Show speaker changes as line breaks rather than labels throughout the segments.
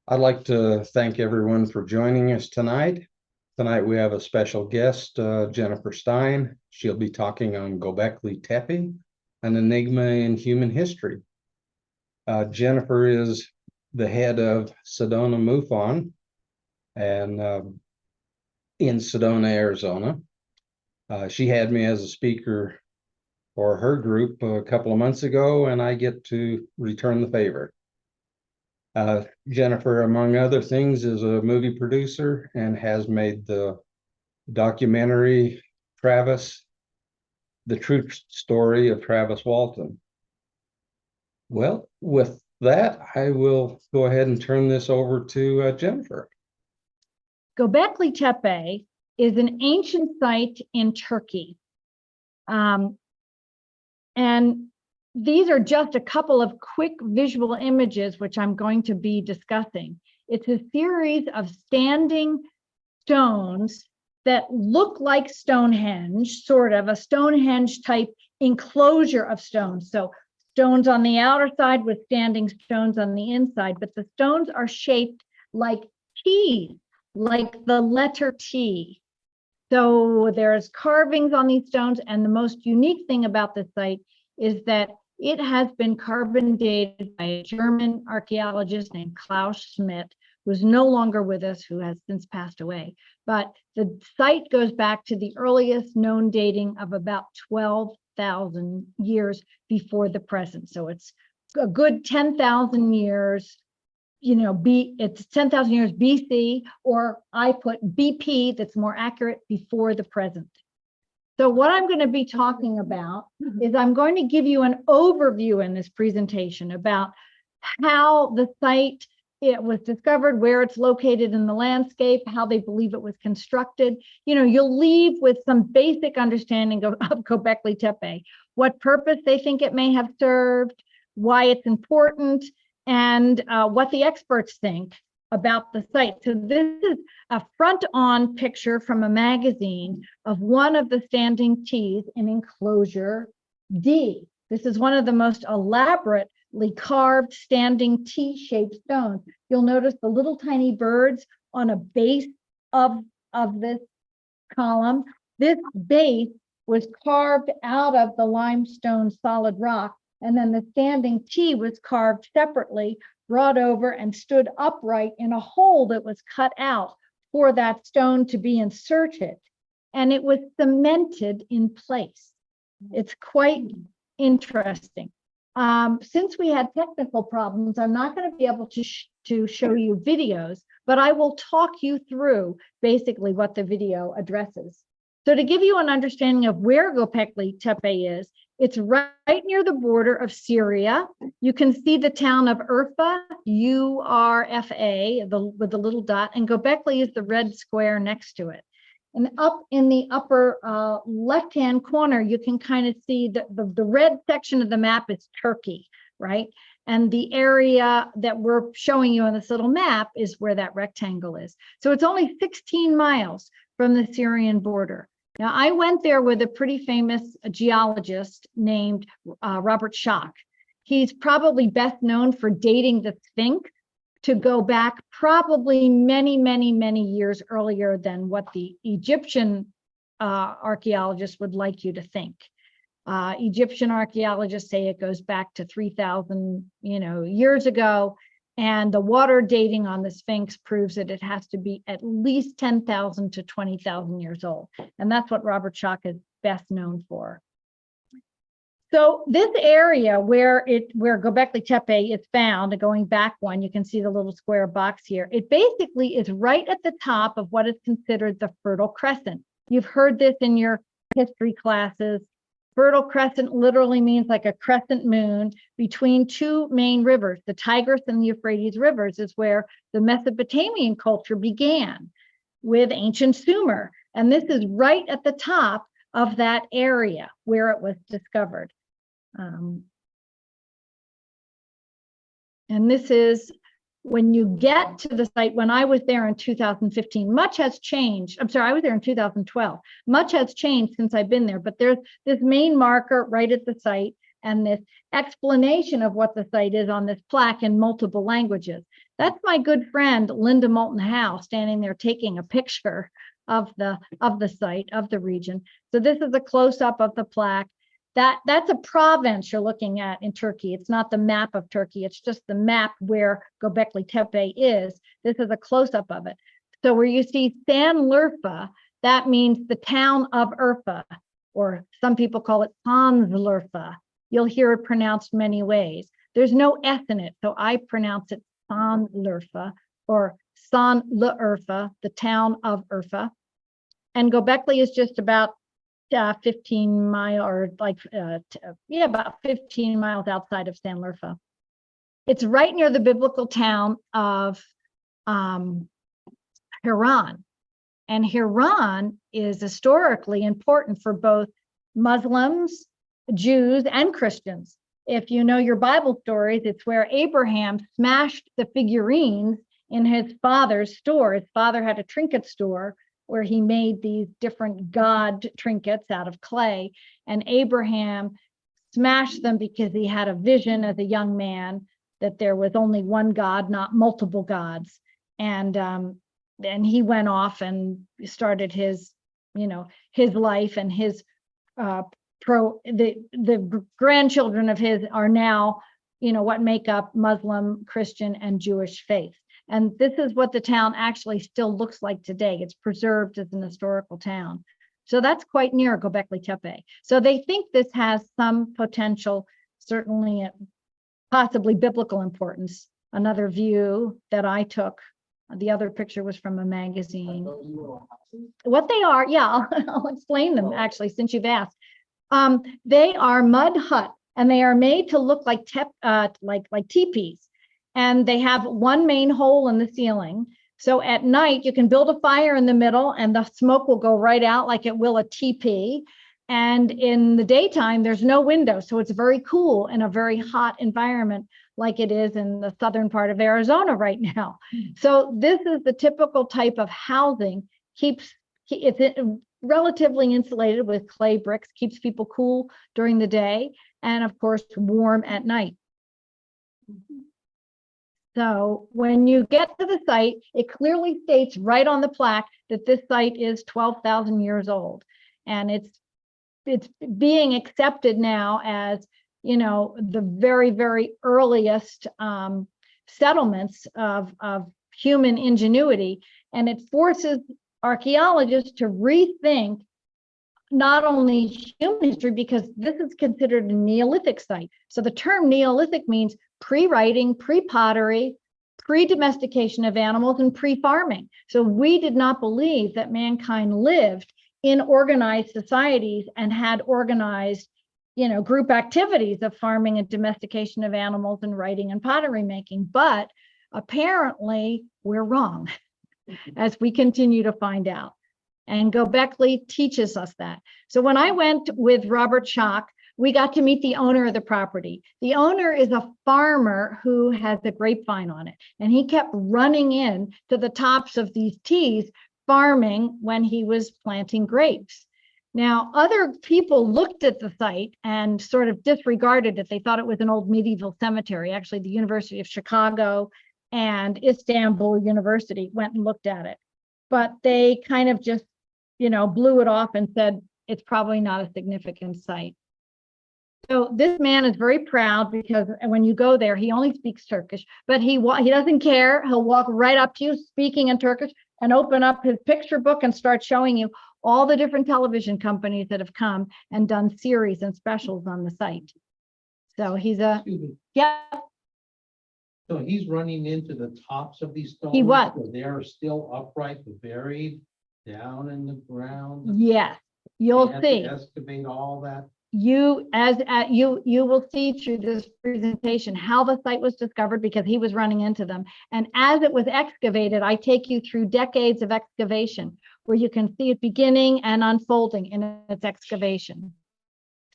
I'd like to thank everyone for joining us tonight. Tonight we have a special guest, Jennifer Stein. She'll be talking on Gobelki Tepe, an enigma in human history. Jennifer is the head of Sedona Mufon and in Sedona, Arizona. She had me as a speaker for her group a couple of months ago, and I get to return the favor. Jennifer, among other things, is a movie producer and has made the documentary Travis, the true story of Travis Walton. Well, with that, I will go ahead and turn this over to Jennifer.
Gobelki Tepe is an ancient site in Turkey. And these are just a couple of quick visual images, which I'm going to be discussing. It's a series of standing stones that look like Stonehenge, sort of a Stonehenge type enclosure of stones. So stones on the outer side with standing stones on the inside, but the stones are shaped like T's, like the letter T. So there's carvings on these stones, and the most unique thing about this site is that it has been carbon dated by a German archaeologist named Klaus Schmidt, who's no longer with us, who has since passed away. But the site goes back to the earliest known dating of about 12,000 years before the present. So it's a good 10,000 years, it's 10,000 years BC, or I put BP, that's more accurate, before the present. So what I'm going to be talking about is I'm going to give you an overview in this presentation about how the site was discovered, where it's located in the landscape, how they believe it was constructed. You'll leave with some basic understanding of Gobelki Tepe, what purpose they think it may have served, why it's important, and what the experts think about the site. So this is a front-on picture from a magazine of one of the standing T's in enclosure D. This is one of the most elaborately carved standing T-shaped stones. You'll notice the little tiny birds on a base of this column. This base was carved out of the limestone solid rock, and then the standing T was carved separately, brought over and stood upright in a hole that was cut out for that stone to be inserted. And it was cemented in place. It's quite interesting. Since we had technical problems, I'm not going to be able to show you videos, but I will talk you through basically what the video addresses. So to give you an understanding of where Gobelki Tepe is, it's right near the border of Syria. You can see the town of Urfa, U-R-F-A, with the little dot, and Gobelki is the red square next to it. And up in the upper left-hand corner, you can kind of see the red section of the map is Turkey, right? And the area that we're showing you on this little map is where that rectangle is. So it's only 16 miles from the Syrian border. Now, I went there with a pretty famous geologist named Robert Schoch. He's probably best known for dating the Sphinx to go back probably many, many, many years earlier than what the Egyptian archaeologists would like you to think. Egyptian archaeologists say it goes back to 3,000, years ago. And the water dating on the Sphinx proves that it has to be at least 10,000 to 20,000 years old. And that's what Robert Schoch is best known for. So this area where Gobelki Tepe is found, going back one, you can see the little square box here. It basically is right at the top of what is considered the Fertile Crescent. You've heard this in your history classes. Fertile Crescent literally means like a crescent moon between two main rivers. The Tigris and the Euphrates rivers is where the Mesopotamian culture began with ancient Sumer. And this is right at the top of that area where it was discovered. And this is when you get to the site. When I was there in 2015, much has changed. I'm sorry, I was there in 2012. Much has changed since I've been there, but there's this main marker right at the site and this explanation of what the site is on this plaque in multiple languages. That's my good friend, Linda Moulton Howe, standing there taking a picture of the site, of the region. So this is a close-up of the plaque. That's a province you're looking at in Turkey. It's not the map of Turkey. It's just the map where Gobekli Tepe is. This is a close-up of it. So where you see Sanlurfa, that means the town of Urfa, or some people call it Sanlurfa. You'll hear it pronounced many ways. There's no S in it, so I pronounce it Sanlurfa or Sanlurfa, the town of Urfa. And Gobekli is just about 15 miles, or like, about 15 miles outside of Sanlurfa. It's right near the biblical town of Haran. And Haran is historically important for both Muslims, Jews, and Christians. If you know your Bible stories, it's where Abraham smashed the figurines in his father's store. His father had a trinket store where he made these different god trinkets out of clay. And Abraham smashed them because he had a vision as a young man that there was only one God, not multiple gods. And he went off and started his life, and his the grandchildren of his are now, what make up Muslim, Christian, and Jewish faith. And this is what the town actually still looks like today. It's preserved as an historical town. So that's quite near Gobekli Tepe. So they think this has some potential, certainly possibly biblical importance. Another view that I took, the other picture was from a magazine. What they are, yeah, I'll explain them actually, since you've asked. They are mud huts, and they are made to look like teepees. And they have one main hole in the ceiling. So at night, you can build a fire in the middle and the smoke will go right out like it will a teepee. And in the daytime, there's no window. So it's very cool in a very hot environment like it is in the southern part of Arizona right now. So this is the typical type of housing. It's relatively insulated with clay bricks, keeps people cool during the day, and of course, warm at night. So when you get to the site, it clearly states right on the plaque that this site is 12,000 years old. And it's being accepted now as, the very, very earliest settlements of human ingenuity. And it forces archaeologists to rethink not only human history, because this is considered a Neolithic site. So the term Neolithic means pre-writing, pre-pottery, pre-domestication of animals, and pre-farming. So we did not believe that mankind lived in organized societies and had organized, group activities of farming and domestication of animals and writing and pottery making. But apparently we're wrong, as we continue to find out. And Gobekli teaches us that. So when I went with Robert Schock, we got to meet the owner of the property. The owner is a farmer who has a grapevine on it. And he kept running in to the tops of these tees, farming when he was planting grapes. Now, other people looked at the site and sort of disregarded it. They thought it was an old medieval cemetery. Actually, the University of Chicago and Istanbul University went and looked at it. But they kind of just, blew it off and said, it's probably not a significant site. So this man is very proud because when you go there, he only speaks Turkish, but he doesn't care. He'll walk right up to you speaking in Turkish and open up his picture book and start showing you all the different television companies that have come and done series and specials on the site. So he's yeah.
So he's running into the tops of these stones?
He was.
So they are still upright, but buried down in the ground?
Yes, you'll
They had
see.
to excavate all that?
You will see through this presentation how the site was discovered, because he was running into them. And as it was excavated, I take you through decades of excavation where you can see it beginning and unfolding in its excavation.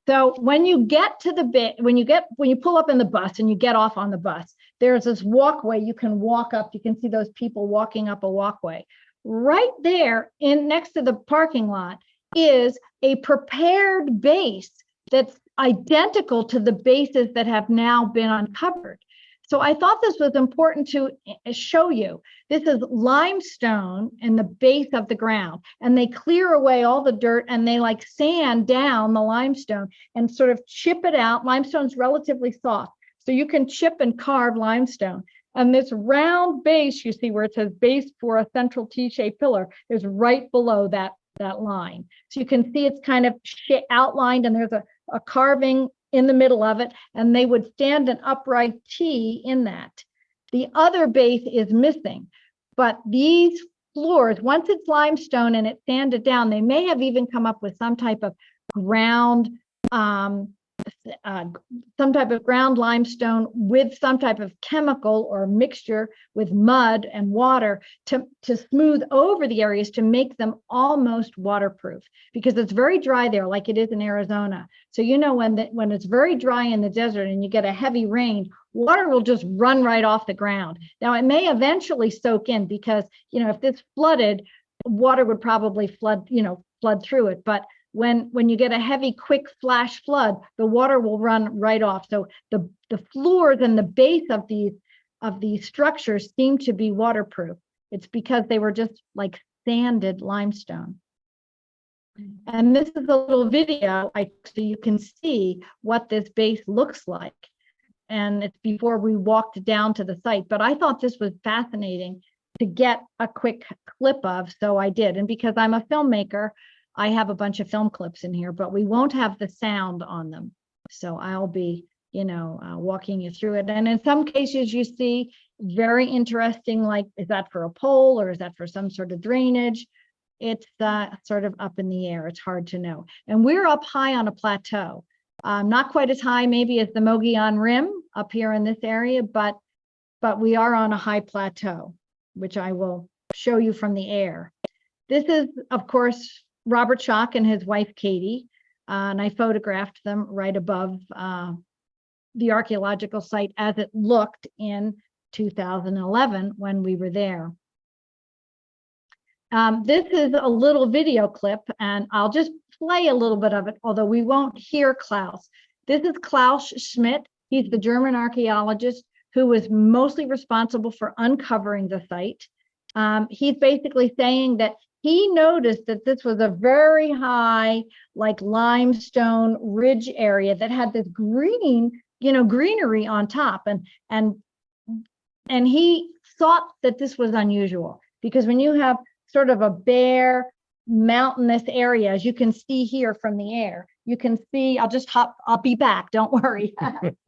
So when you get to the bit, when you pull up in the bus and you get off on the bus, there's this walkway you can walk up. You can see those people walking up a walkway. Right there next to the parking lot is a prepared base that's identical to the bases that have now been uncovered. So I thought this was important to show you. This is limestone in the base of the ground, and they clear away all the dirt and they like sand down the limestone and sort of chip it out. Limestone's relatively soft, so you can chip and carve limestone. And this round base, you see where it says base for a central T-shaped pillar, is right below that line. So you can see it's kind of outlined, and there's a carving in the middle of it, and they would stand an upright T in that. The other base is missing, but these floors, once it's limestone and it's sanded down, they may have even come up with some type of ground limestone with some type of chemical or mixture with mud and water to smooth over the areas to make them almost waterproof, because it's very dry there, like it is in Arizona. So you know, when it's very dry in the desert and you get a heavy rain, water will just run right off the ground. Now it may eventually soak in, because if this flooded, water would probably flood through it, but when you get a heavy, quick flash flood, the water will run right off. So the floors and the base of these structures seem to be waterproof. It's because they were just like sanded limestone. And this is a little video so you can see what this base looks like. And it's before we walked down to the site. But I thought this was fascinating to get a quick clip of, so I did. And because I'm a filmmaker, I have a bunch of film clips in here, but we won't have the sound on them. So I'll be, walking you through it. And in some cases you see very interesting, like, is that for a pole or is that for some sort of drainage? It's sort of up in the air. It's hard to know. And we're up high on a plateau, not quite as high maybe as the Mogollon Rim up here in this area, but we are on a high plateau, which I will show you from the air. This is, of course, Robert Schock and his wife, Katie, and I photographed them right above the archaeological site as it looked in 2011 when we were there. This is a little video clip, and I'll just play a little bit of it, although we won't hear Klaus. This is Klaus Schmidt. He's the German archaeologist who was mostly responsible for uncovering the site. He's basically saying that he noticed that this was a very high, like limestone ridge area that had this green, greenery on top. And he thought that this was unusual, because when you have sort of a bare mountainous area, as you can see here from the air, you can see, I'll be back, don't worry.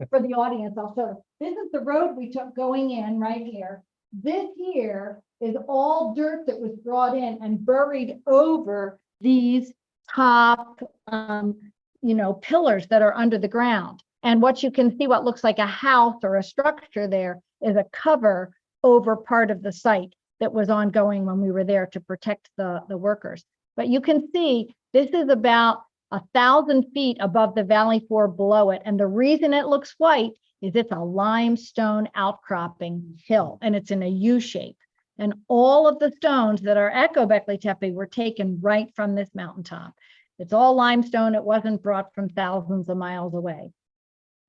For the audience, I'll show you. This is the road we took going in right here. This here is all dirt that was brought in and buried over these top, pillars that are under the ground. And what you can see, what looks like a house or a structure there, is a cover over part of the site that was ongoing when we were there to protect the workers. But you can see this is about 1,000 feet above the valley floor below it. And the reason it looks white is it's a limestone outcropping hill, and it's in a U shape. And all of the stones that are at Gobelki Tepe were taken right from this mountaintop. It's all limestone. It wasn't brought from thousands of miles away.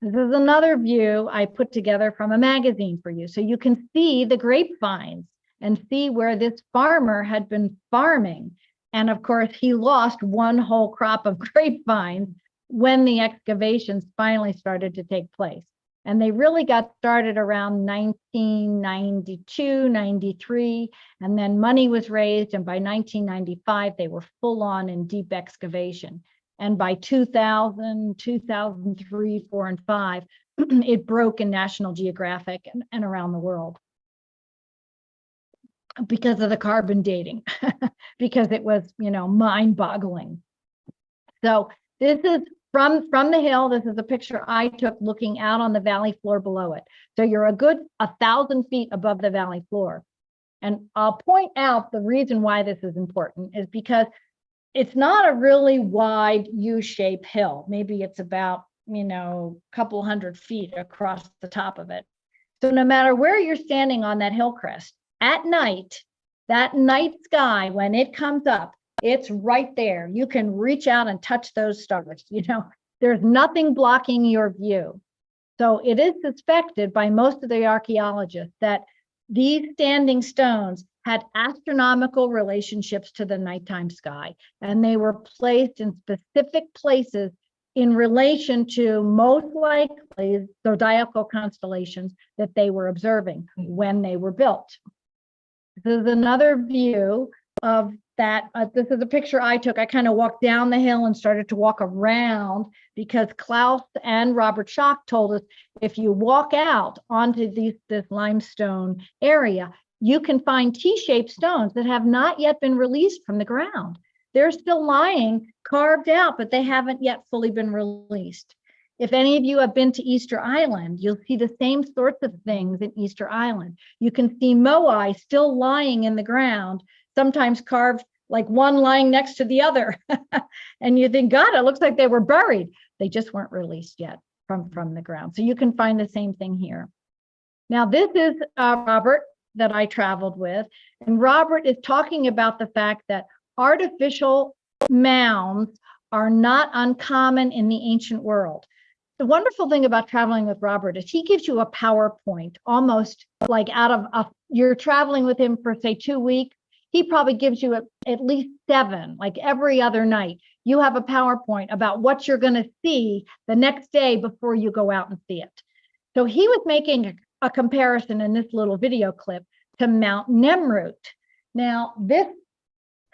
This is another view I put together from a magazine for you. So you can see the grapevines and see where this farmer had been farming. And of course, he lost one whole crop of grapevines when the excavations finally started to take place. And they really got started around 1992, 93, and then money was raised. And by 1995, they were full on in deep excavation. And by 2000, 2003, 4, and 5, it broke in National Geographic and around the world because of the carbon dating, because it was, mind-boggling. So this is from the hill. This is a picture I took looking out on the valley floor below it. So you're a good 1,000 feet above the valley floor. And I'll point out the reason why this is important is because it's not a really wide U-shaped hill. Maybe it's about, a couple hundred feet across the top of it. So no matter where you're standing on that hill crest, at night, that night sky, when it comes up, it's right there. You can reach out and touch those stars. There's nothing blocking your view. So it is suspected by most of the archaeologists that these standing stones had astronomical relationships to the nighttime sky, and they were placed in specific places in relation to most likely zodiacal constellations that they were observing when they were built. This is another view of that. This is a picture I took. I kind of walked down the hill and started to walk around because Klaus and Robert Schock told us if you walk out onto this limestone area, you can find T-shaped stones that have not yet been released from the ground. They're still lying carved out, but they haven't yet fully been released. If any of you have been to Easter Island, you'll see the same sorts of things in Easter Island. You can see moai still lying in the ground, sometimes carved like one lying next to the other. And you think, God, it looks like they were buried. They just weren't released yet from the ground. So you can find the same thing here. Now, this is Robert that I traveled with. And Robert is talking about the fact that artificial mounds are not uncommon in the ancient world. The wonderful thing about traveling with Robert is he gives you a PowerPoint, almost like you're traveling with him for say 2 weeks. He probably gives you at least 7, like every other night. You have a PowerPoint about what you're going to see the next day before you go out and see it. So he was making a comparison in this little video clip to Mount Nemrut. Now, this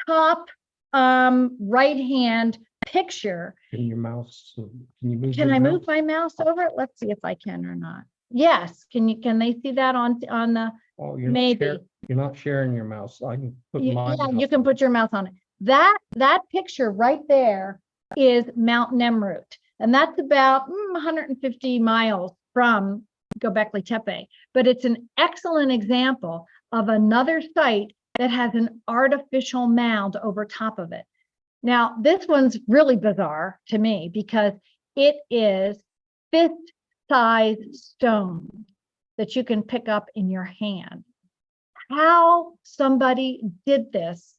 top right-hand picture.
Can your mouse, can you move?
Can
your
I
mouse?
move my mouse over it? Let's see if I can or not. Yes. Can they see that on the?
Oh, you're
Maybe.
you're not sharing your mouse. I can put mine.
Yeah, you can put your mouse on it. That picture right there is Mount Nemrut, and that's about 150 miles from Gobekli Tepe. But it's an excellent example of another site that has an artificial mound over top of it. Now, this one's really bizarre to me because it is fist-sized stone that you can pick up in your hand. How somebody did this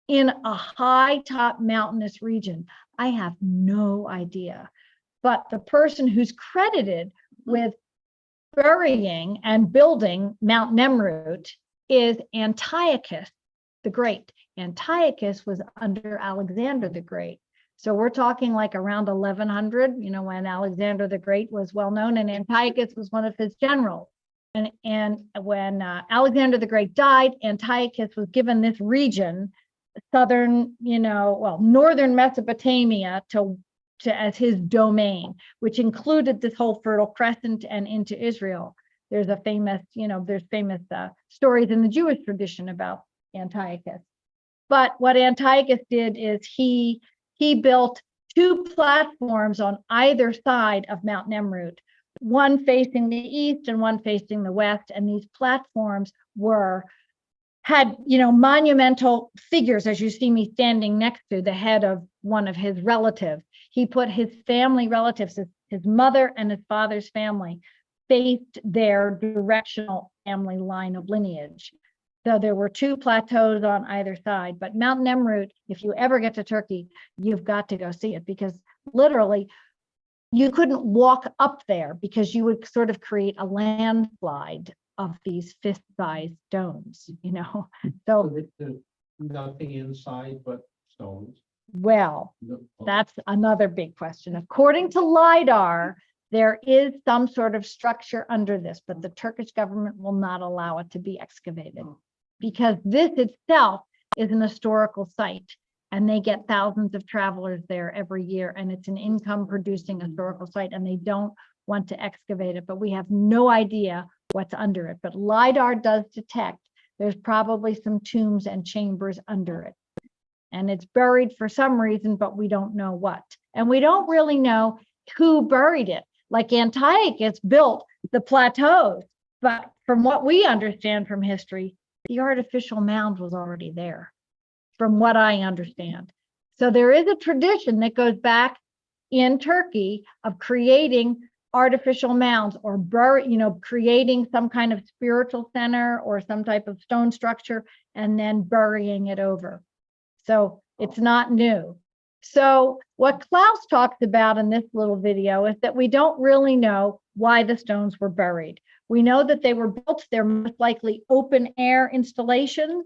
in a high top mountainous region, I have no idea. But the person who's credited with burying and building Mount Nemrut is Antiochus the Great. Antiochus was under Alexander the Great. So we're talking like around 1100, when Alexander the Great was well known, and Antiochus was one of his generals. And when Alexander the Great died, Antiochus was given this region, northern Mesopotamia as his domain, which included this whole Fertile Crescent and into Israel. There's famous stories in the Jewish tradition about Antiochus. But what Antiochus did is he built 2 platforms on either side of Mount Nemrut, one facing the east and one facing the west. And these platforms had monumental figures, as you see me standing next to the head of one of his relatives. He put his family relatives, his mother and his father's family, faced their directional family line of lineage. So there were 2 plateaus on either side. But Mount Nemrut, if you ever get to Turkey, you've got to go see it, because literally you couldn't walk up there because you would sort of create a landslide of these fist-sized stones, So
there's nothing inside but stones.
well, that's another big question. According to LIDAR, there is some sort of structure under this, but the Turkish government will not allow it to be excavated because this itself is an historical site, and they get thousands of travelers there every year, and it's an income-producing historical site, and they don't want to excavate it, but we have no idea what's under it. But LIDAR does detect there's probably some tombs and chambers under it. And it's buried for some reason, but we don't know what. And we don't really know who buried it. Like Antiochus built the plateaus, but from what we understand from history, the artificial mound was already there, from what I understand. So there is a tradition that goes back in Turkey of creating artificial mounds or creating some kind of spiritual center or some type of stone structure and then burying it over. So it's not new. So what Klaus talks about in this little video is that we don't really know why the stones were buried. We know that they were built, they're most likely open air installations.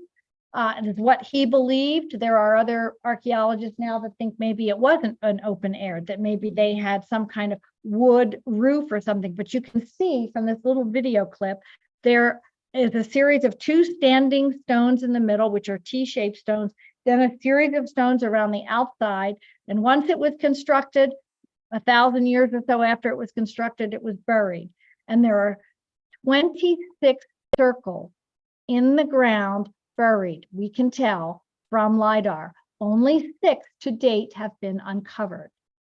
And is what he believed. There are other archaeologists now that think maybe it wasn't an open air, that maybe they had some kind of wood roof or something. But you can see from this little video clip, there is a series of two standing stones in the middle, which are T-shaped stones, then a series of stones around the outside. And once it was constructed, 1,000 years or so after it was constructed, it was buried. And there are 26 circles in the ground buried. We can tell from LiDAR. Only 6 to date have been uncovered,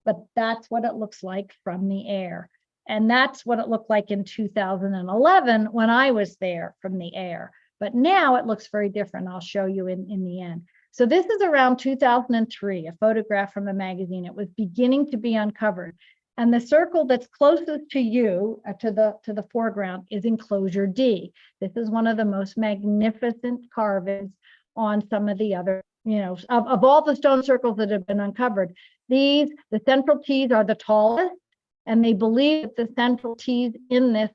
but that's what it looks like from the air. And that's what it looked like in 2011 when I was there from the air. But now it looks very different. I'll show you in the end. So this is around 2003, a photograph from a magazine. It was beginning to be uncovered. And the circle that's closest to you, to the foreground, is enclosure D. This is one of the most magnificent carvings on some of the other, of all the stone circles that have been uncovered. The central T's are the tallest, and they believe that the central T's in this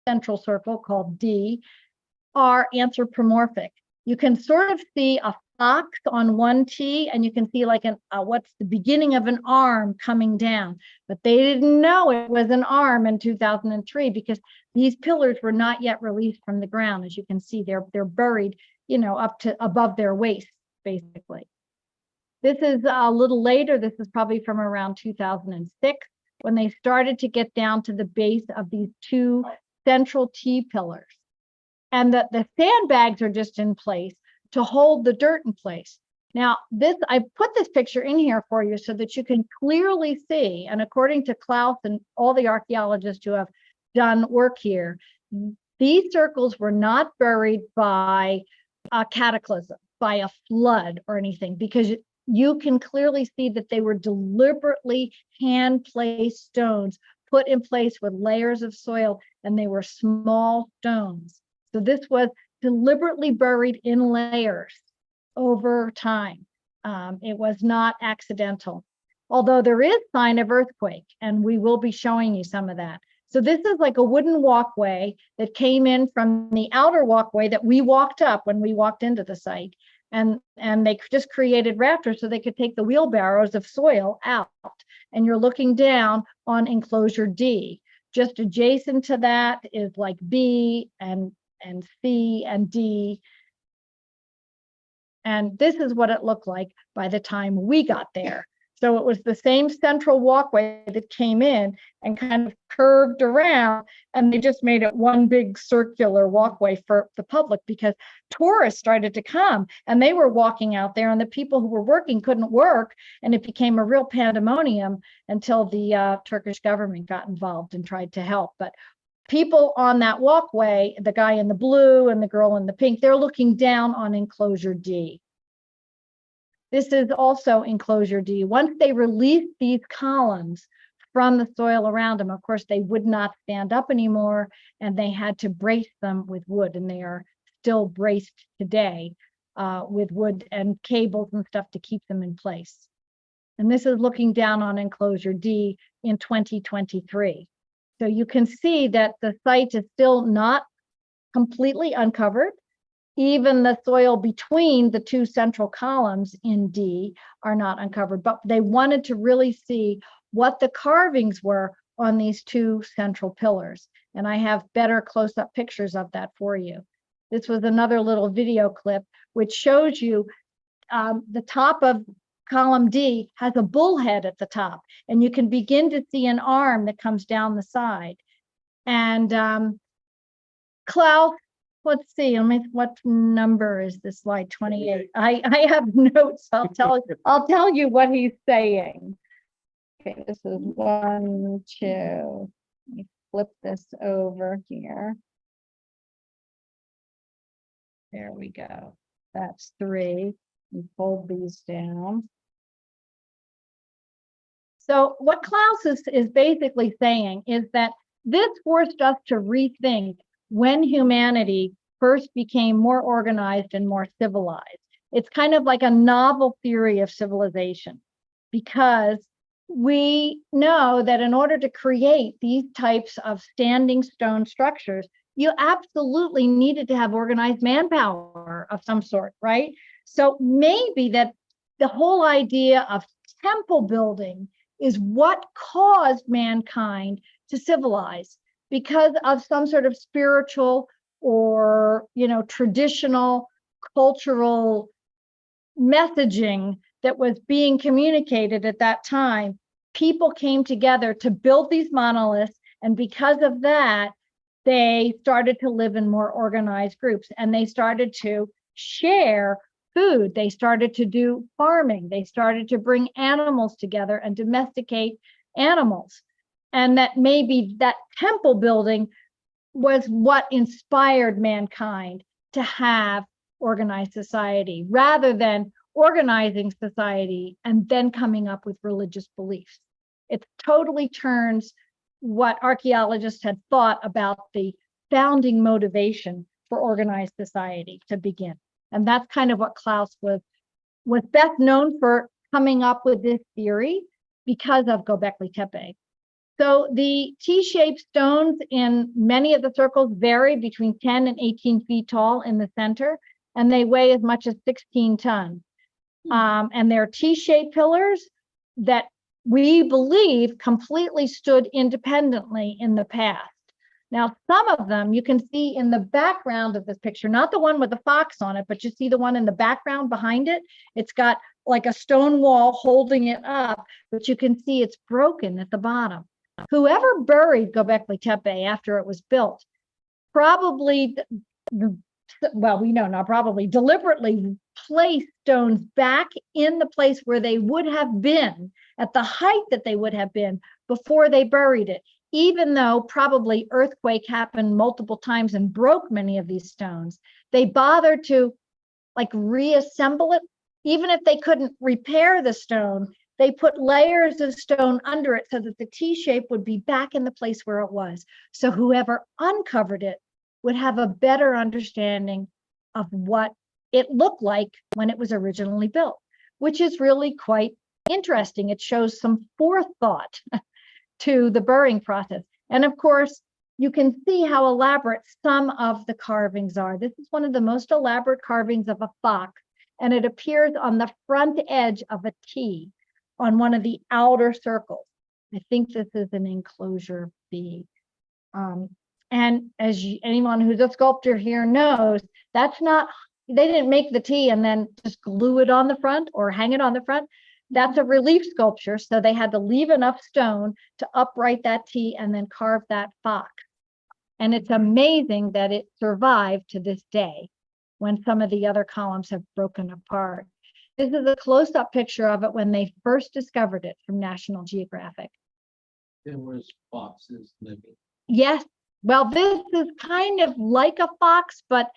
central circle called D are anthropomorphic. You can sort of see a fox on one T, and you can see like what's the beginning of an arm coming down, but they didn't know it was an arm in 2003 because these pillars were not yet released from the ground. As you can see, they're buried, up to above their waist, basically. This is a little later. This is probably from around 2006 when they started to get down to the base of these two central T pillars, and that the sandbags are just in place to hold the dirt in place. Now, I put this picture in here for you so that you can clearly see, and according to Klaus and all the archaeologists who have done work here, these circles were not buried by a cataclysm, by a flood or anything, because you can clearly see that they were deliberately hand-placed stones put in place with layers of soil, and they were small stones. So this was deliberately buried in layers over time. It was not accidental, although there is sign of earthquake, and we will be showing you some of that. So this is like a wooden walkway that came in from the outer walkway that we walked up when we walked into the site. And they just created rafters so they could take the wheelbarrows of soil out. And you're looking down on enclosure D. Just adjacent to that is like B and C and D. And this is what it looked like by the time we got there. So it was the same central walkway that came in and kind of curved around, and they just made it one big circular walkway for the public because tourists started to come and they were walking out there, and the people who were working couldn't work, and it became a real pandemonium until the Turkish government got involved and tried to help. But people on that walkway, the guy in the blue and the girl in the pink, they're looking down on enclosure D. This is also enclosure D. Once they released these columns from the soil around them, of course, they would not stand up anymore, and they had to brace them with wood, and they are still braced today with wood and cables and stuff to keep them in place. And this is looking down on enclosure D in 2023. So you can see that the site is still not completely uncovered. Even the soil between the two central columns in D are not uncovered, but they wanted to really see what the carvings were on these two central pillars. And I have better close-up pictures of that for you. This was another little video clip which shows you the top of column D has a bullhead at the top, and you can begin to see an arm that comes down the side. And Klaus, let's see, what number is this slide? 28. I have notes. I'll tell you what he's saying. Okay, this is 1, 2. Let me flip this over here. There we go. That's 3. We fold these down. So what Klaus is basically saying is that this forced us to rethink when humanity first became more organized and more civilized. It's kind of like a novel theory of civilization. because we know that in order to create these types of standing stone structures, you absolutely needed to have organized manpower of some sort, right? So maybe that the whole idea of temple building is what caused mankind to civilize, because of some sort of spiritual or, traditional cultural messaging that was being communicated at that time. People came together to build these monoliths, and because of that, they started to live in more organized groups, and they started to share food. They started to do farming. They started to bring animals together and domesticate animals. And that maybe that temple building was what inspired mankind to have organized society, rather than organizing society and then coming up with religious beliefs. It totally turns what archaeologists had thought about the founding motivation for organized society to begin. And that's kind of what Klaus was best known for coming up with this theory, because of Gobekli Tepe. So the T-shaped stones in many of the circles vary between 10 and 18 feet tall in the center, and they weigh as much as 16 tons. And they're T-shaped pillars that we believe completely stood independently in the past. Now, some of them you can see in the background of this picture, not the one with the fox on it, but you see the one in the background behind it. It's got like a stone wall holding it up, but you can see it's broken at the bottom. Whoever buried Gobekli Tepe after it was built probably, well, we know not probably, deliberately placed stones back in the place where they would have been at the height that they would have been before they buried it, even though probably earthquake happened multiple times and broke many of these stones. They bothered to reassemble it. Even if they couldn't repair the stone, they put layers of stone under it so that the T shape would be back in the place where it was. So whoever uncovered it would have a better understanding of what it looked like when it was originally built, which is really quite interesting. It shows some forethought to the burying process. And of course, you can see how elaborate some of the carvings are. This is one of the most elaborate carvings of a fox, and it appears on the front edge of a T on one of the outer circles. I think this is an enclosure B. And as anyone who's a sculptor here knows, that's not, they didn't make the T and then just glue it on the front or hang it on the front. That's a relief sculpture, so they had to leave enough stone to upright that T and then carve that fox. And it's amazing that it survived to this day when some of the other columns have broken apart. This is a close-up picture of it when they first discovered it from National Geographic.
There was foxes living.
Yes, well, this is kind of like a fox, but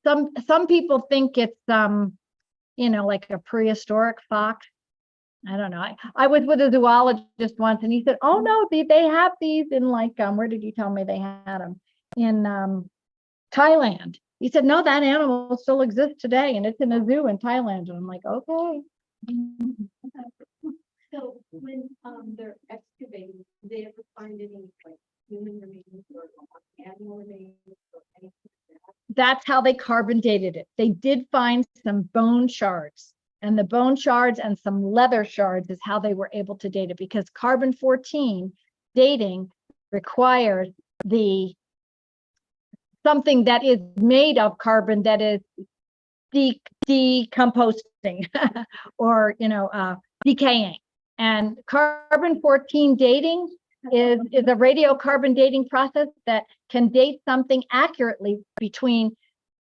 some people think it's like a prehistoric fox. I don't know. I was with a zoologist once, and he said, "Oh no, they have these in where did you tell me they had them? In Thailand." He said, "No, that animal still exists today, and it's in a zoo in Thailand." And I'm like, "Okay."
So when they're excavating, do they ever find any human remains or animal remains or anything like that?
That's how they carbon dated it. They did find some bone shards, and the bone shards and some leather shards is how they were able to date it, because carbon-14 dating requires something that is made of carbon that is decomposing or decaying. And carbon-14 dating is a radiocarbon dating process that can date something accurately between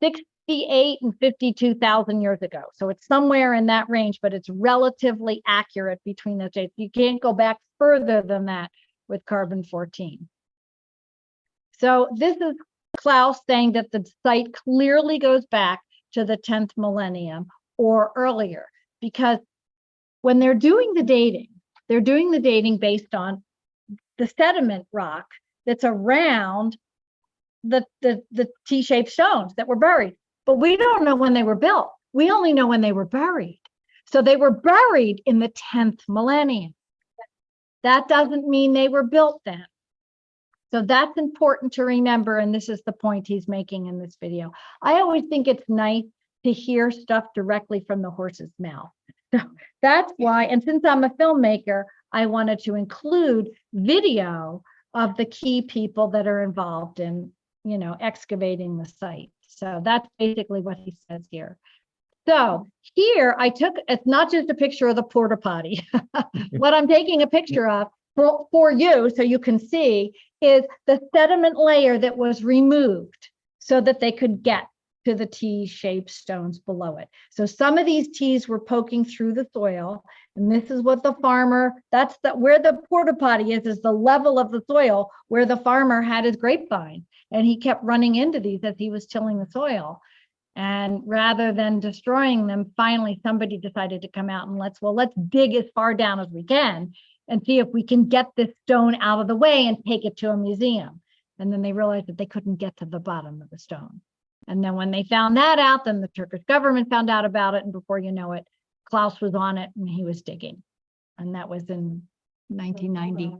68 and 52,000 years ago. So it's somewhere in that range, but it's relatively accurate between those dates. You can't go back further than that with carbon-14. So this is Klaus saying that the site clearly goes back to the 10th millennium or earlier, because when they're doing the dating based on the sediment rock that's around the T-shaped stones that were buried. But we don't know when they were built. We only know when they were buried. So they were buried in the 10th millennium. That doesn't mean they were built then. So that's important to remember, and this is the point he's making in this video. I always think it's nice to hear stuff directly from the horse's mouth. So that's why, and since I'm a filmmaker, I wanted to include video of the key people that are involved in, excavating the site. So that's basically what he says here. So here I took, it's not just a picture of the porta potty. What I'm taking a picture of for you, so you can see, is the sediment layer that was removed so that they could get to the T-shaped stones below it. So some of these T's were poking through the soil, and this is what the farmer, that's where the porta potty is the level of the soil where the farmer had his grapevine, and he kept running into these as he was tilling the soil. And rather than destroying them, finally somebody decided to come out and let's dig as far down as we can and see if we can get this stone out of the way and take it to a museum. And then they realized that they couldn't get to the bottom of the stone. And then when they found that out, then the Turkish government found out about it. And before you know it, Klaus was on it and he was digging. And that was in 1990.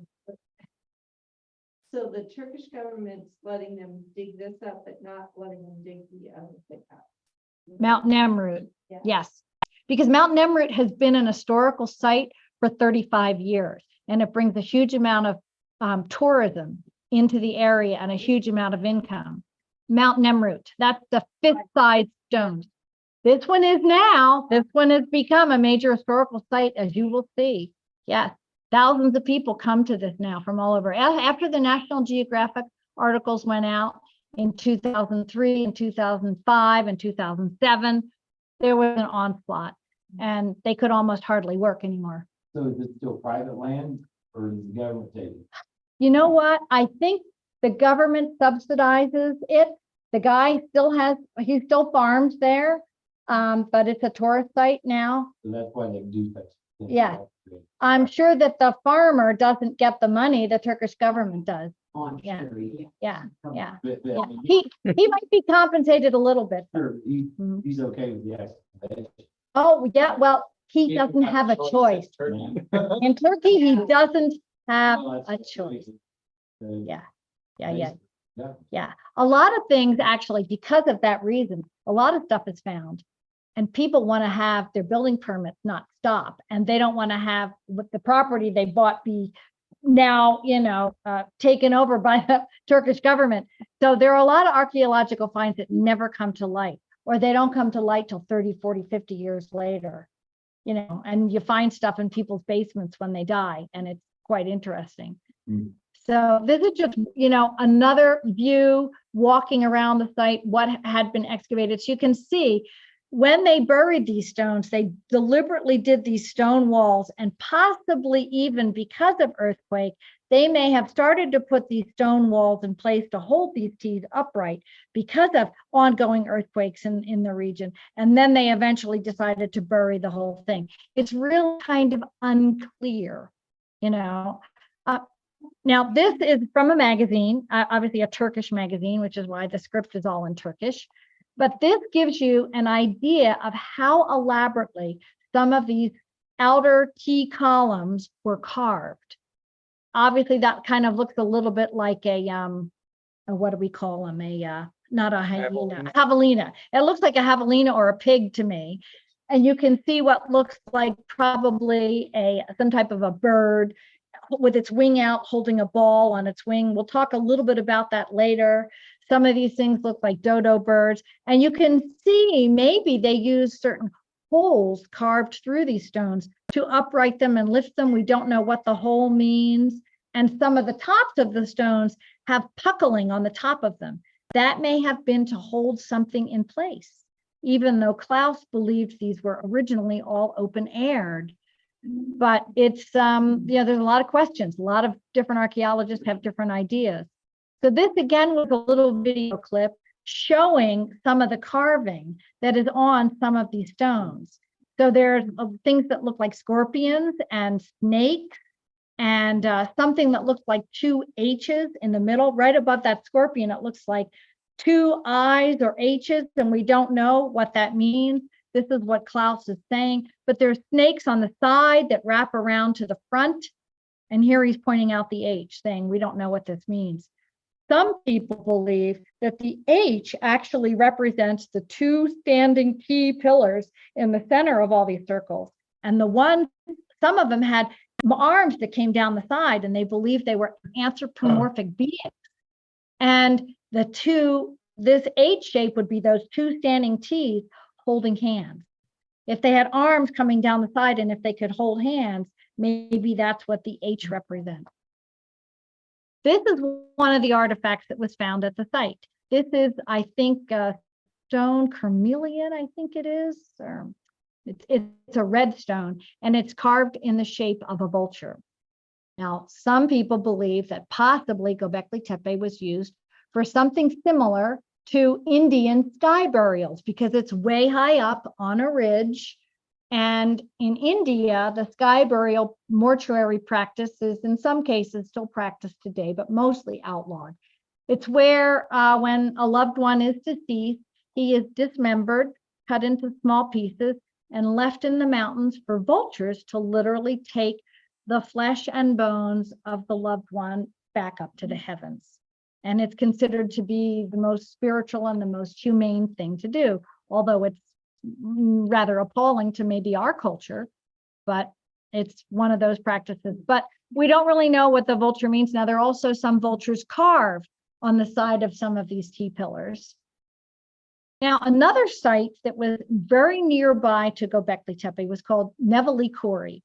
So the Turkish government's letting them dig this up, but not letting them dig the other thing up.
Mount Nemrut,
Yeah.
yes. Because Mount Nemrut has been an historical site for 35 years. And it brings a huge amount of tourism into the area and a huge amount of income. Mount Nemrut, that's the 5th size stone. This one is now, this one has become a major historical site, as you will see. Yes, thousands of people come to this now from all over. After the National Geographic articles went out in 2003 and 2005 and 2007, there was an onslaught and they could almost hardly work anymore.
So is it still private land or is the government taking it?
You know what? I think the government subsidizes it. The guy he still farms there, but it's a tourist site now.
So that's why they do such things.
Yeah. I'm sure that the farmer doesn't get the money, the Turkish government does. Yeah. Yeah, yeah.
But,
Yeah,
I mean,
he might be compensated a little bit.
sure,
Mhm.
he's okay with the excavation.
Oh, yeah, well, he doesn't have a choice. In Turkey, he doesn't have
Well,
a
that's
choice.
Yeah.
Yeah. Yeah, a lot of things actually, because of that reason, a lot of stuff is found. And people want to have their building permits not stop, and they don't want to have what the property they bought be now, taken over by the Turkish government. So there are a lot of archaeological finds that never come to light, or they don't come to light till 30, 40, 50 years later, and you find stuff in people's basements when they die, and it's quite interesting.
Mm.
So this is just, another view walking around the site, what had been excavated. So you can see when they buried these stones, they deliberately did these stone walls, and possibly even because of earthquake, they may have started to put these stone walls in place to hold these T's upright because of ongoing earthquakes in the region. And then they eventually decided to bury the whole thing. It's really kind of unclear, Now, this is from a magazine, obviously a Turkish magazine, which is why the script is all in Turkish. But this gives you an idea of how elaborately some of these outer T columns were carved. Obviously, that kind of looks a little bit like a what do we call them? Not a hyena, a javelina. It looks like a javelina or a pig to me. And you can see what looks like probably some type of a bird with its wing out, holding a ball on its wing. We'll talk a little bit about that later. Some of these things look like dodo birds, and you can see maybe they use certain holes carved through these stones to upright them and lift them. We don't know what the hole means. And some of the tops of the stones have puckling on the top of them. That may have been to hold something in place, even though Klaus believed these were originally all open-aired. But it's, there's a lot of questions. A lot of different archaeologists have different ideas. So this again was a little video clip showing some of the carving that is on some of these stones. So there's things that look like scorpions and snakes, and something that looks like 2 H's in the middle. Right above that scorpion, it looks like 2 I's or H's, and we don't know what that means. This is what Klaus is saying, but there's snakes on the side that wrap around to the front. And here he's pointing out the H, saying we don't know what this means. Some people believe that the H actually represents the two standing T pillars in the center of all these circles. And some of them had arms that came down the side, and they believed they were anthropomorphic beings. And this H shape would be those two standing T's holding hands. If they had arms coming down the side and if they could hold hands, maybe that's what the H represents. This is one of the artifacts that was found at the site. This is, I think, stone carmelian, I think it is. It's a red stone, and it's carved in the shape of a vulture. Now, some people believe that possibly Gobekli Tepe was used for something similar to Indian sky burials, because it's way high up on a ridge. And in India, the sky burial mortuary practice is in some cases still practiced today, but mostly outlawed. It's where when a loved one is deceased, he is dismembered, cut into small pieces, and left in the mountains for vultures to literally take the flesh and bones of the loved one back up to the heavens. And it's considered to be the most spiritual and the most humane thing to do, although it's rather appalling to maybe our culture, but it's one of those practices. But we don't really know what the vulture means. Now, there are also some vultures carved on the side of some of these T-pillars. Now, another site that was very nearby to Gobekli Tepe was called Neveli Kori.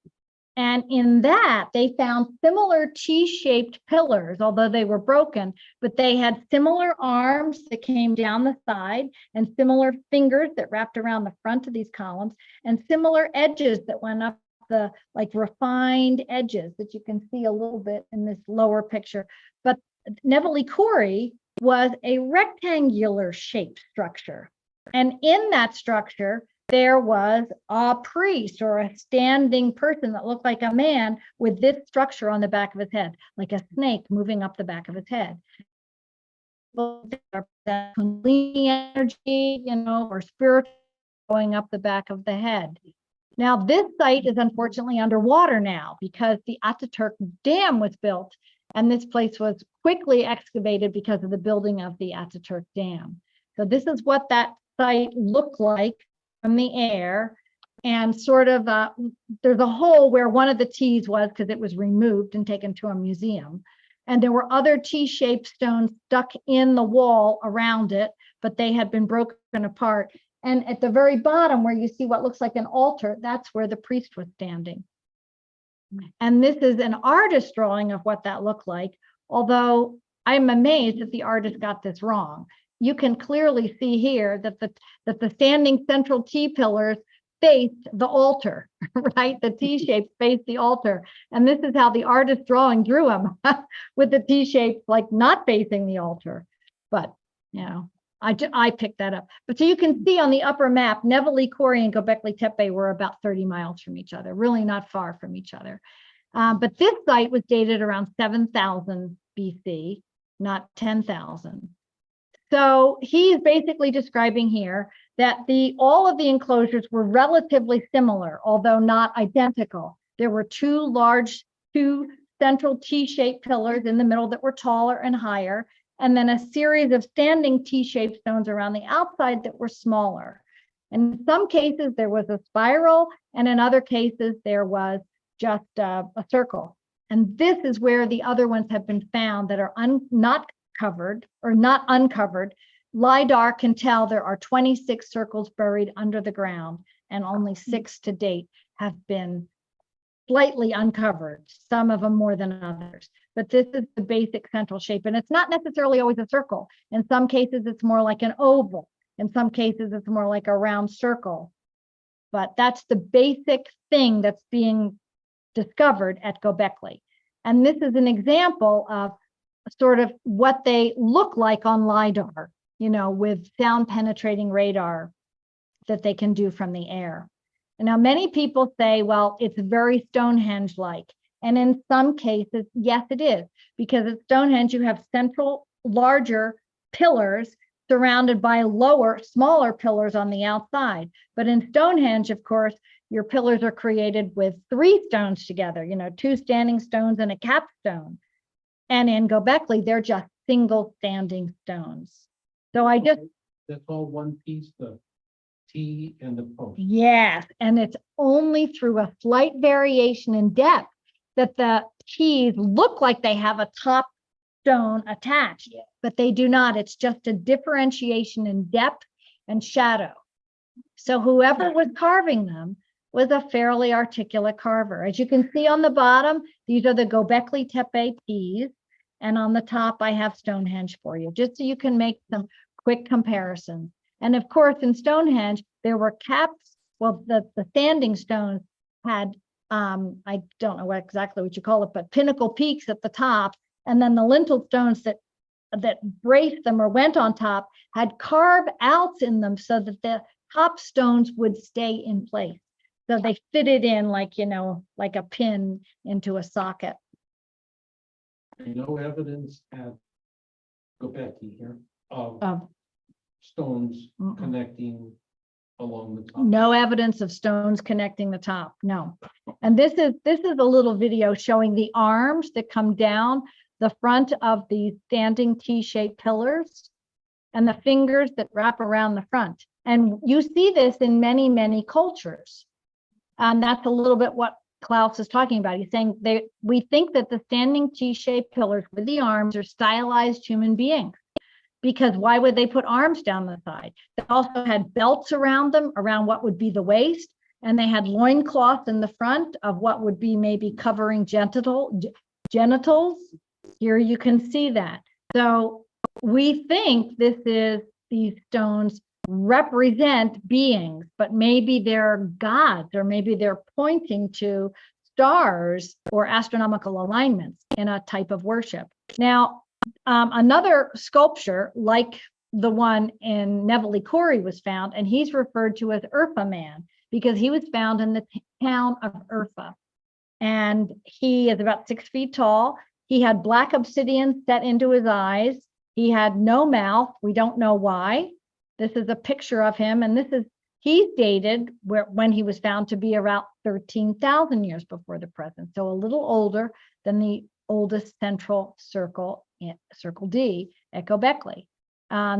And in that, they found similar T-shaped pillars, although they were broken, but they had similar arms that came down the side and similar fingers that wrapped around the front of these columns and similar edges that went up the like refined edges that you can see a little bit in this lower picture. But Neveli Kori was a rectangular shaped structure. And in that structure, there was a priest or a standing person that looked like a man with this structure on the back of his head, like a snake moving up the back of his head. Kundalini energy, or spirit going up the back of the head. Now, this site is unfortunately underwater now because the Ataturk Dam was built, and this place was quickly excavated because of the building of the Ataturk Dam. So this is what that site looked like from the air, and sort of there's a hole where one of the T's was because it was removed and taken to a museum, and there were other T-shaped stones stuck in the wall around it, but they had been broken apart. And at the very bottom where you see what looks like an altar, that's where the priest was standing. And this is an artist drawing of what that looked like, although I'm amazed that the artist got this wrong. You can clearly see here that the standing central T pillars faced the altar, right? The T shapes faced the altar. And this is how the artist drawing drew them with the T shapes like not facing the altar. But, I picked that up. But so you can see on the upper map, Neveli Kori and Gobekli Tepe were about 30 miles from each other, really not far from each other. But this site was dated around 7,000 BC, not 10,000. So he's basically describing here that all of the enclosures were relatively similar, although not identical. There were two central T-shaped pillars in the middle that were taller and higher, and then a series of standing T-shaped stones around the outside that were smaller. And in some cases, there was a spiral, and in other cases, there was just a circle. And this is where the other ones have been found that are not covered or not uncovered. LIDAR can tell there are 26 circles buried under the ground, and only 6 to date have been slightly uncovered, some of them more than others. But this is the basic central shape, and it's not necessarily always a circle. In some cases, it's more like an oval. In some cases, it's more like a round circle. But that's the basic thing that's being discovered at Gobekli. And this is an example of sort of what they look like on LIDAR, with sound penetrating radar that they can do from the air. And now many people say, well, it's very Stonehenge-like. And in some cases, yes, it is, because at Stonehenge, you have central larger pillars surrounded by smaller pillars on the outside. But in Stonehenge, of course, your pillars are created with 3 stones together, 2 standing stones and a capstone. And in Gobekli, they're just single standing stones. So I just,
That's all one piece, the T and the post.
yes, and it's only through a slight variation in depth that the keys look like they have a top stone attached, but they do not. It's just a differentiation in depth and shadow. So whoever was carving them was a fairly articulate carver. As you can see on the bottom, these are the Gobekli Tepe keys, and on the top I have Stonehenge for you, just so you can make some quick comparisons. And of course, in Stonehenge, there were caps. Well, the standing stones had, I don't know exactly what you call it, but pinnacle peaks at the top. And then the lintel stones that braced them or went on top had carve outs in them so that the top stones would stay in place. So they fitted in like, like a pin into a socket.
No evidence at Gobekli here of
Um,
stones
Mm-mm.
connecting along the top.
No evidence of stones connecting the top, no. And this is a little video showing the arms that come down the front of the standing T-shaped pillars and the fingers that wrap around the front. And you see this in many, many cultures. And that's a little bit what Klaus is talking about. He's saying we think that the standing T-shaped pillars with the arms are stylized human beings. Because why would they put arms down the side? They also had belts around them, around what would be the waist, and they had loincloth in the front of what would be maybe covering genitals. Here you can see that. So we think these stones represent beings, but maybe they're gods, or maybe they're pointing to stars or astronomical alignments in a type of worship. Now, another sculpture like the one in Neville Corrie was found, and he's referred to as Urfa Man because he was found in the town of Urfa. And he is about 6 feet tall. He had black obsidian set into his eyes. He had no mouth. We don't know why. This is a picture of him, and he's dated when he was found to be around 13,000 years before the present. So a little older than the oldest central circle D at Gobekli.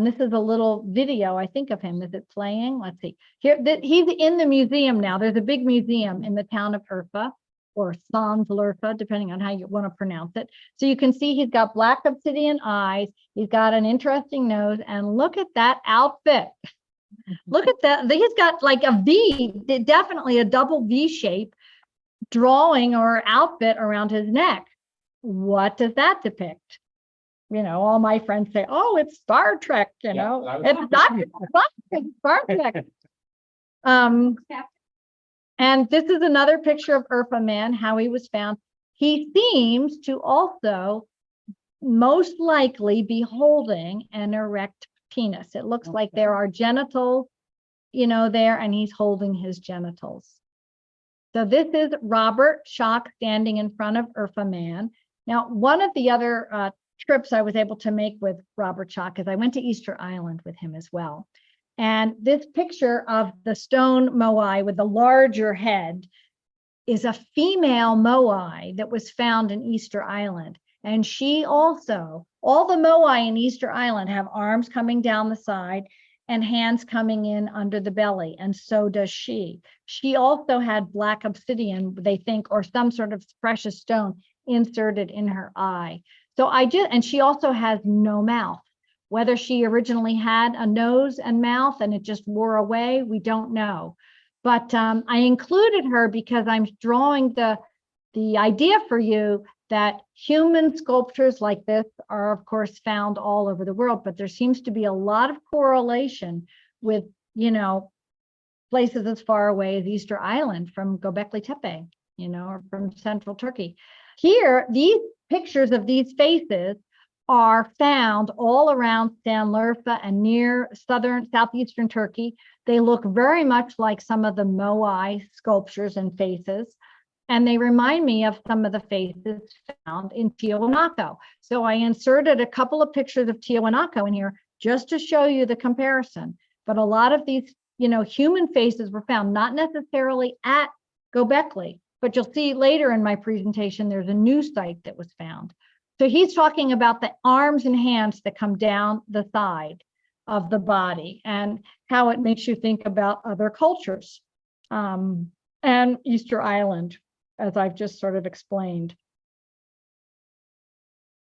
This is a little video, I think, of him. Is it playing? Let's see. Here, he's in the museum now. There's a big museum in the town of Urfa, or Sanslurfa, depending on how you want to pronounce it. So you can see he's got black obsidian eyes. He's got an interesting nose, and look at that outfit. Look at that. He's got like a V, definitely a double V shape drawing or outfit around his neck. What does that depict? All my friends say, oh, it's Star Trek, it's not Star Trek. And this is another picture of Urfa Man, how he was found. He seems to also most likely be holding an erect penis. It looks like there are genitals, there, and he's holding his genitals. So this is Robert Schock standing in front of Urfa Man. Now, one of the other trips I was able to make with Robert Schock is I went to Easter Island with him as well. And this picture of the stone moai with the larger head is a female moai that was found in Easter Island. And she also, all the moai in Easter Island have arms coming down the side and hands coming in under the belly, and so does she. She also had black obsidian, they think, or some sort of precious stone inserted in her eye. So and she also has no mouth. Whether she originally had a nose and mouth and it just wore away, we don't know. But I included her because I'm drawing the idea for you that human sculptures like this are, of course, found all over the world, but there seems to be a lot of correlation with, places as far away as Easter Island from Gobekli Tepe, or from central Turkey. Here, these pictures of these faces are found all around Sanliurfa and near southeastern Turkey. They look very much like some of the moai sculptures and faces, and they remind me of some of the faces found in Tiwanaku. So I inserted a couple of pictures of Tiwanaku in here just to show you the comparison. But a lot of these, human faces were found, not necessarily at Gobekli, but you'll see later in my presentation, there's a new site that was found. So he's talking about the arms and hands that come down the side of the body and how it makes you think about other cultures, and Easter Island, as I've just sort of explained.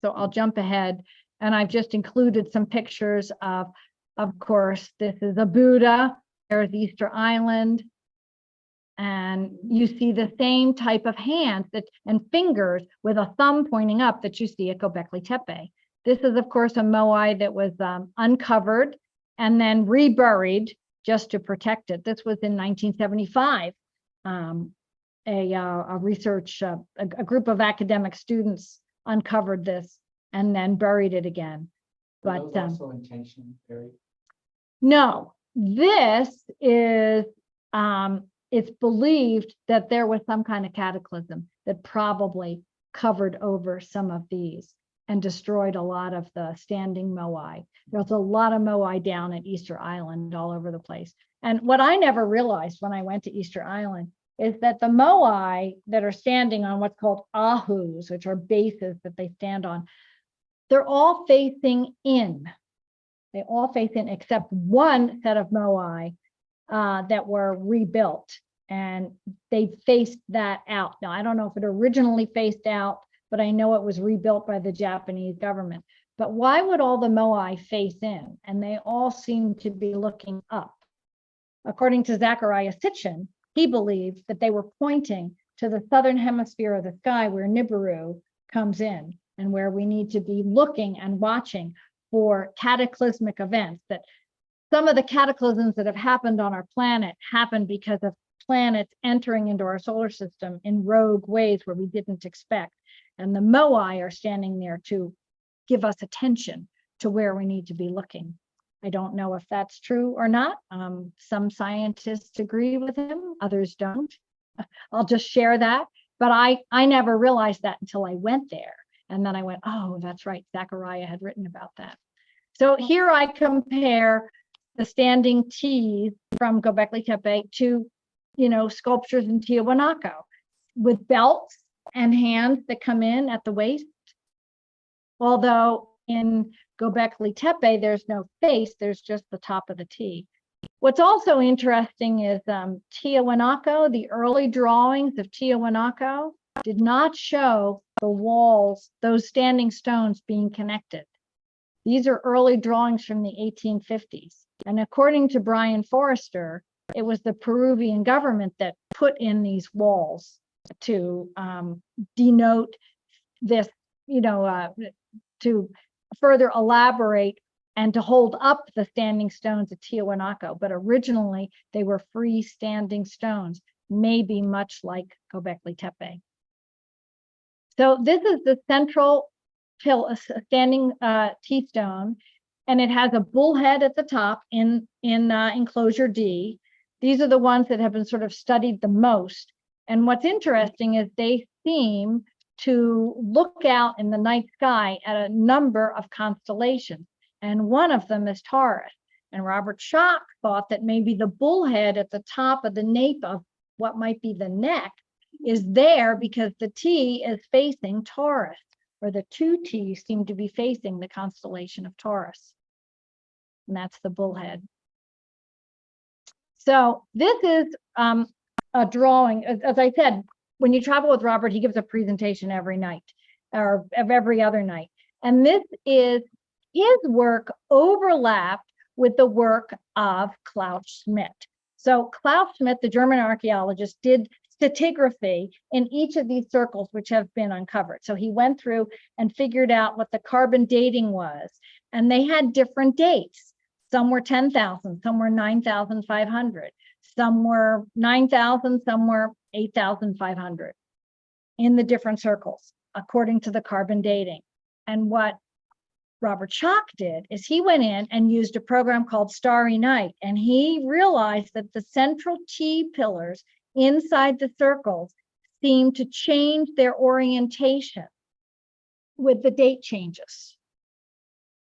So I'll jump ahead, and I've just included some pictures of course, this is a Buddha, there's Easter Island, and you see the same type of hands and fingers with a thumb pointing up that you see at Gobekli Tepe. This is, of course, a moai that was uncovered and then reburied just to protect it. This was in 1975. A research, a group of academic students uncovered this and then buried it again. But
also intentionally buried.
no, this is, it's believed that there was some kind of cataclysm that probably covered over some of these and destroyed a lot of the standing moai. There's a lot of moai down at Easter Island all over the place. And what I never realized when I went to Easter Island is that the moai that are standing on what's called ahus, which are bases that they stand on, they're all facing in. They all face in except one set of moai that were rebuilt, and they faced that out. Now, I don't know if it originally faced out, but I know it was rebuilt by the Japanese government. But why would all the moai face in? And they all seem to be looking up. According to Zachariah Sitchin, he believed that they were pointing to the southern hemisphere of the sky where Nibiru comes in and where we need to be looking and watching for cataclysmic events. That some of the cataclysms that have happened on our planet happened because of planets entering into our solar system in rogue ways where we didn't expect. And the moai are standing there to give us attention to where we need to be looking. I don't know if that's true or not. Some scientists agree with him, others don't. I'll just share that. But I never realized that until I went there. And then I went, oh, that's right, Zachariah had written about that. So here I compare the standing T's from Gobekli Tepe to, sculptures in Tiahuanaco with belts and hands that come in at the waist. Although in Gobekli Tepe, there's no face, there's just the top of the T. What's also interesting is Tiahuanaco, the early drawings of Tiahuanaco did not show the walls, those standing stones being connected. These are early drawings from the 1850s. And according to Brian Forrester, it was the Peruvian government that put in these walls to denote this, to further elaborate and to hold up the standing stones at Tiahuanaco. But originally they were freestanding stones, maybe much like Gobekli Tepe. So this is the central standing T stone, and it has a bullhead at the top in enclosure D. These are the ones that have been sort of studied the most. And what's interesting is they seem to look out in the night sky at a number of constellations, and one of them is Taurus. And Robert Schoch thought that maybe the bullhead at the top of the nape of what might be the neck is there because the T is facing Taurus, or the two T's seem to be facing the constellation of Taurus. And that's the bullhead. So this is a drawing. As I said, when you travel with Robert, he gives a presentation every night or every other night. And this is his work overlapped with the work of Klaus Schmidt. So Klaus Schmidt, the German archaeologist, did stratigraphy in each of these circles which have been uncovered. So he went through and figured out what the carbon dating was. And they had different dates. Some were 10,000, some were 9,500, some were 9,000, some were 8,500 in the different circles, according to the carbon dating. And what Robert Schoch did is he went in and used a program called Starry Night, and he realized that the central T pillars inside the circles seemed to change their orientation with the date changes.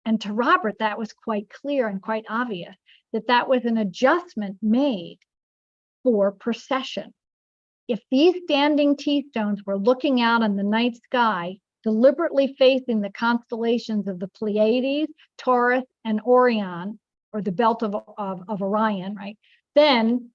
And to Robert, that was quite clear and quite obvious that that was an adjustment made for precession. If these standing T-stones were looking out in the night sky, deliberately facing the constellations of the Pleiades, Taurus, and Orion, or the belt of Orion, right? Then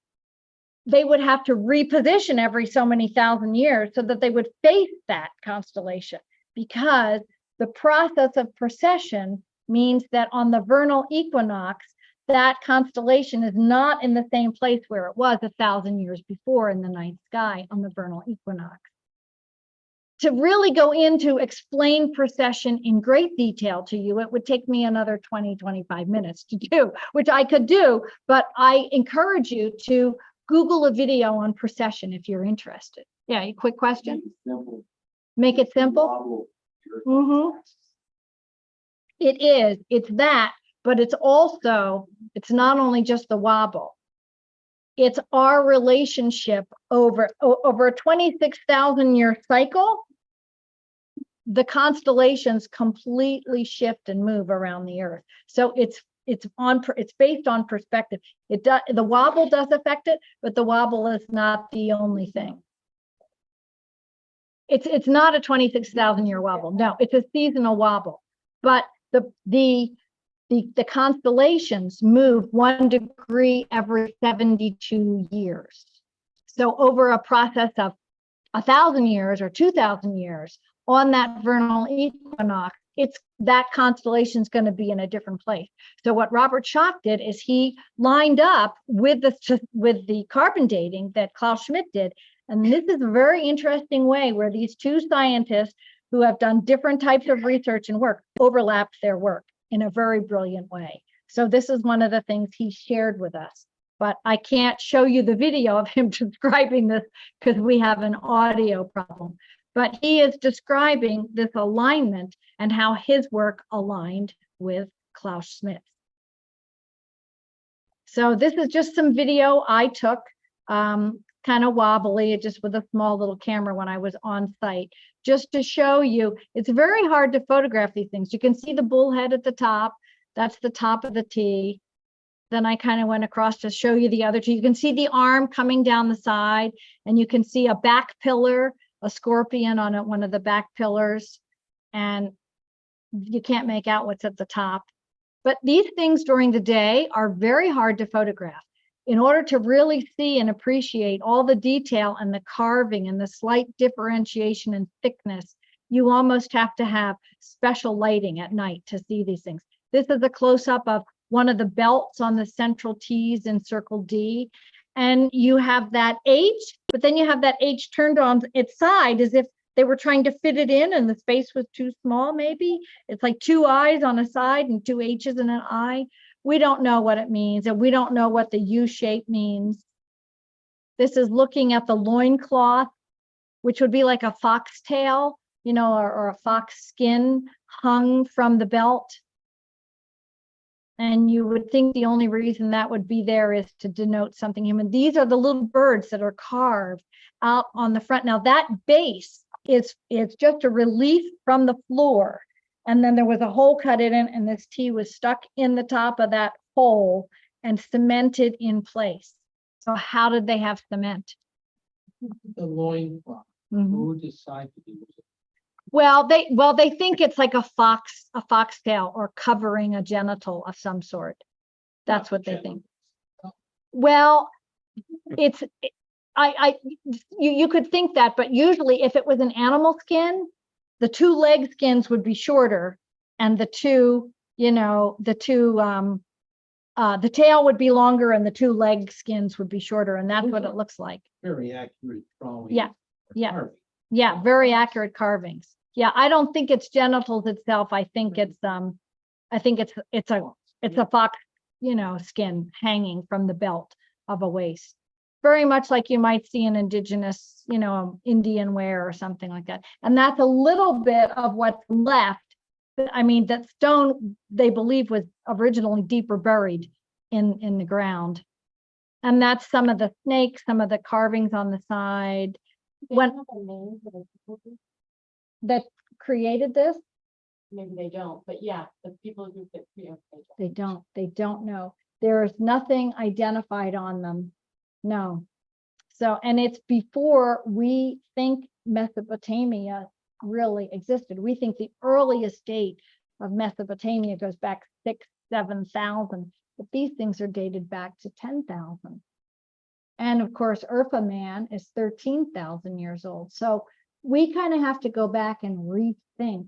they would have to reposition every so many thousand years so that they would face that constellation, because the process of precession means that on the vernal equinox, that constellation is not in the same place where it was 1,000 years before in the night sky on the vernal equinox. To really go into explain precession in great detail to you, it would take me another 20, 25 minutes to do, which I could do, but I encourage you to Google a video on precession if you're interested. Yeah, a quick question? Make it simple? Mm-hmm. It is, it's that, but it's also, it's not only just the wobble. It's our relationship over a 26,000 year cycle. The constellations completely shift and move around the earth. So it's based on perspective. It does, the wobble does affect it, but the wobble is not the only thing. It's not a 26,000 year wobble. No, it's a seasonal wobble. But the constellations move 1 degree every 72 years. So over a process of 1,000 years or 2,000 years on that vernal equinox, it's that constellation is going to be in a different place. So what Robert Schoch did is he lined up with the carbon dating that Klaus Schmidt did. And this is a very interesting way where these two scientists who have done different types of research and work overlapped their work in a very brilliant way. So this is one of the things he shared with us, but I can't show you the video of him describing this because we have an audio problem. But he is describing this alignment and how his work aligned with Klaus Schmidt. So this is just some video I took, kind of wobbly, just with a small little camera when I was on site, just to show you, it's very hard to photograph these things. You can see the bullhead at the top. That's the top of the T. Then I kind of went across to show you the other two. You can see the arm coming down the side, and you can see a back pillar, a scorpion on one of the back pillars, and you can't make out what's at the top. But these things during the day are very hard to photograph. In order to really see and appreciate all the detail and the carving and the slight differentiation in thickness, you almost have to have special lighting at night to see these things. This is a close-up of one of the belts on the central T's in circle D. And you have that H, but then you have that H turned on its side as if they were trying to fit it in and the space was too small, maybe. It's like 2 I's on a side and 2 H's and an I. We don't know what it means, and we don't know what the U shape means. This is looking at the loincloth, which would be like a foxtail, you know, or a fox skin hung from the belt. And you would think the only reason that would be there is to denote something human. These are the little birds that are carved out on the front. Now that base is just a relief from the floor. And then there was a hole cut in it, and this T was stuck in the top of that hole and cemented in place. So how did they have cement?
The loincloth.
Mhm.
Who decided to use it?
Well, they think it's like a foxtail or covering a genital of some sort. That's what they think. Well, you could think that, but usually if it was an animal skin, the 2 leg skins would be shorter, and the tail would be longer, and the 2 leg skins would be shorter, and that's what it looks like.
Very accurate drawing.
Yeah, yeah.
Carving.
Yeah, very accurate carvings. Yeah, I don't think it's genitals itself. I think it's a fox, skin hanging from the belt of a waist. Very much like you might see in indigenous, Indian wear or something like that. And that's a little bit of what's left. I mean, that stone, they believe, was originally deeper buried in the ground. And that's some of the snakes, some of the carvings on the side. When that created this?
maybe they don't, but yeah, the people who fit pre-occupation.
They don't know. There is nothing identified on them. No. So, and it's before we think Mesopotamia really existed. We think the earliest date of Mesopotamia goes back 6,000-7,000, but these things are dated back to 10,000. And of course, Urfa Man is 13,000 years old. So we kind of have to go back and rethink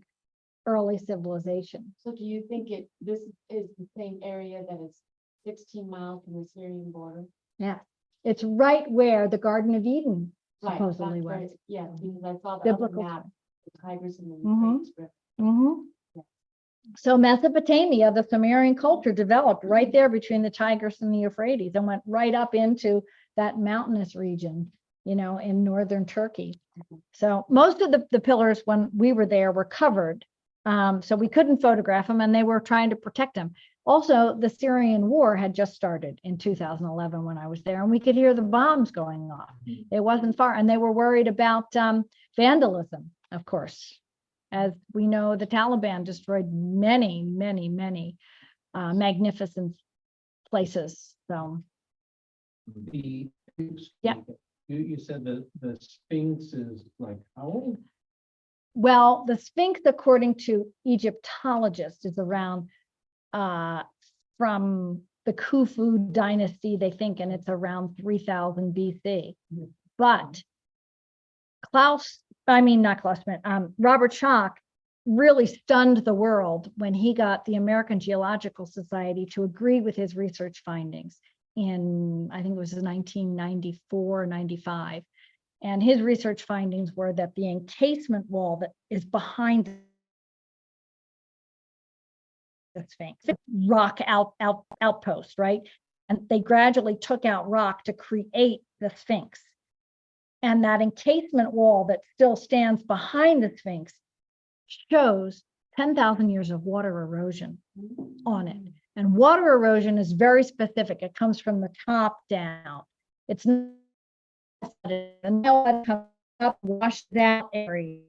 early civilization.
So do you think this is the same area that is 16 miles from the Syrian border?
Yeah, it's right where the Garden of Eden
Right,
supposedly
that's where
was.
yeah, because I saw the other
Biblical
map, the Tigris and the
Mhm.
Euphrates River.
Mhm. So Mesopotamia, the Sumerian culture developed right there between the Tigris and the Euphrates and went right up into that mountainous region, in northern Turkey. So most of the pillars when we were there were covered. So we couldn't photograph them and they were trying to protect them. Also, the Syrian war had just started in 2011 when I was there, and we could hear the bombs going off. It wasn't far, and they were worried about vandalism, of course. As we know, the Taliban destroyed many, many, many magnificent places. So
The,
Yeah.
You said that the Sphinx is like how old?
well, the Sphinx, according to Egyptologists, is around from the Khufu dynasty, they think, and it's around 3000 BC. But Robert Schoch really stunned the world when he got the American Geological Society to agree with his research findings in, I think it was 1994, 95. And his research findings were that the encasement wall that is behind the Sphinx, rock outpost, right? And they gradually took out rock to create the Sphinx. And that encasement wall that still stands behind the Sphinx shows 10,000 years of water erosion on it. And water erosion is very specific. It comes from the top down. It's not up, wash that area.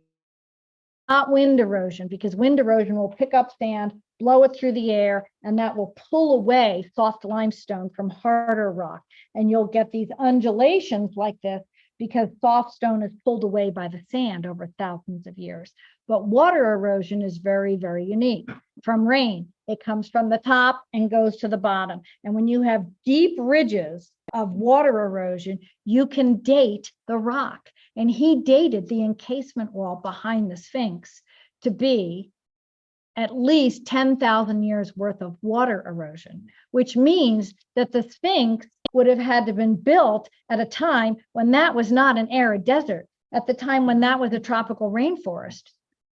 Not wind erosion, because wind erosion will pick up sand, blow it through the air, and that will pull away soft limestone from harder rock. And you'll get these undulations like this because soft stone is pulled away by the sand over thousands of years. But water erosion is very, very unique. From rain, it comes from the top and goes to the bottom. And when you have deep ridges of water erosion, you can date the rock. And he dated the encasement wall behind the Sphinx to be at least 10,000 years worth of water erosion, which means that the Sphinx would have had to have been built at a time when that was not an arid desert, at the time when that was a tropical rainforest.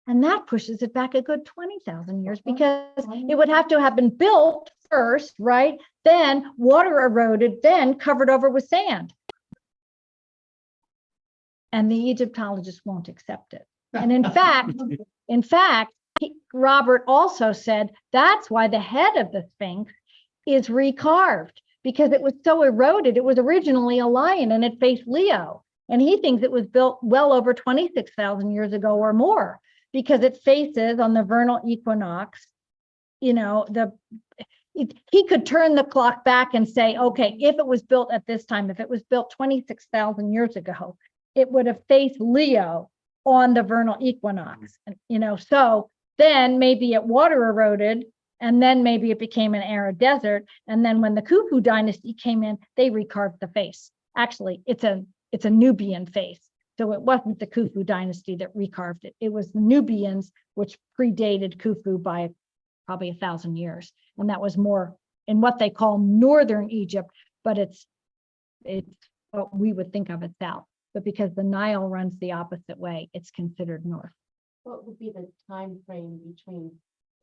And that pushes it back a good 20,000 years because it would have to have been built first, right? Then water eroded, then covered over with sand. And the Egyptologists won't accept it. And in fact, Robert also said that's why the head of the Sphinx is recarved, because it was so eroded. It was originally a lion and it faced Leo. And he thinks it was built well over 26,000 years ago or more, because it faces on the vernal equinox. He could turn the clock back and say, okay, if it was built at this time, if it was built 26,000 years ago, it would have faced Leo on the vernal equinox. So then maybe it water eroded, and then maybe it became an arid desert. And then when the Khufu dynasty came in, they recarved the face. Actually, it's a Nubian face. So it wasn't the Khufu dynasty that recarved it. It was the Nubians, which predated Khufu by probably 1,000 years. And that was more in what they call northern Egypt, but it's what we would think of as south. But because the Nile runs the opposite way, it's considered north.
What would be the time frame between,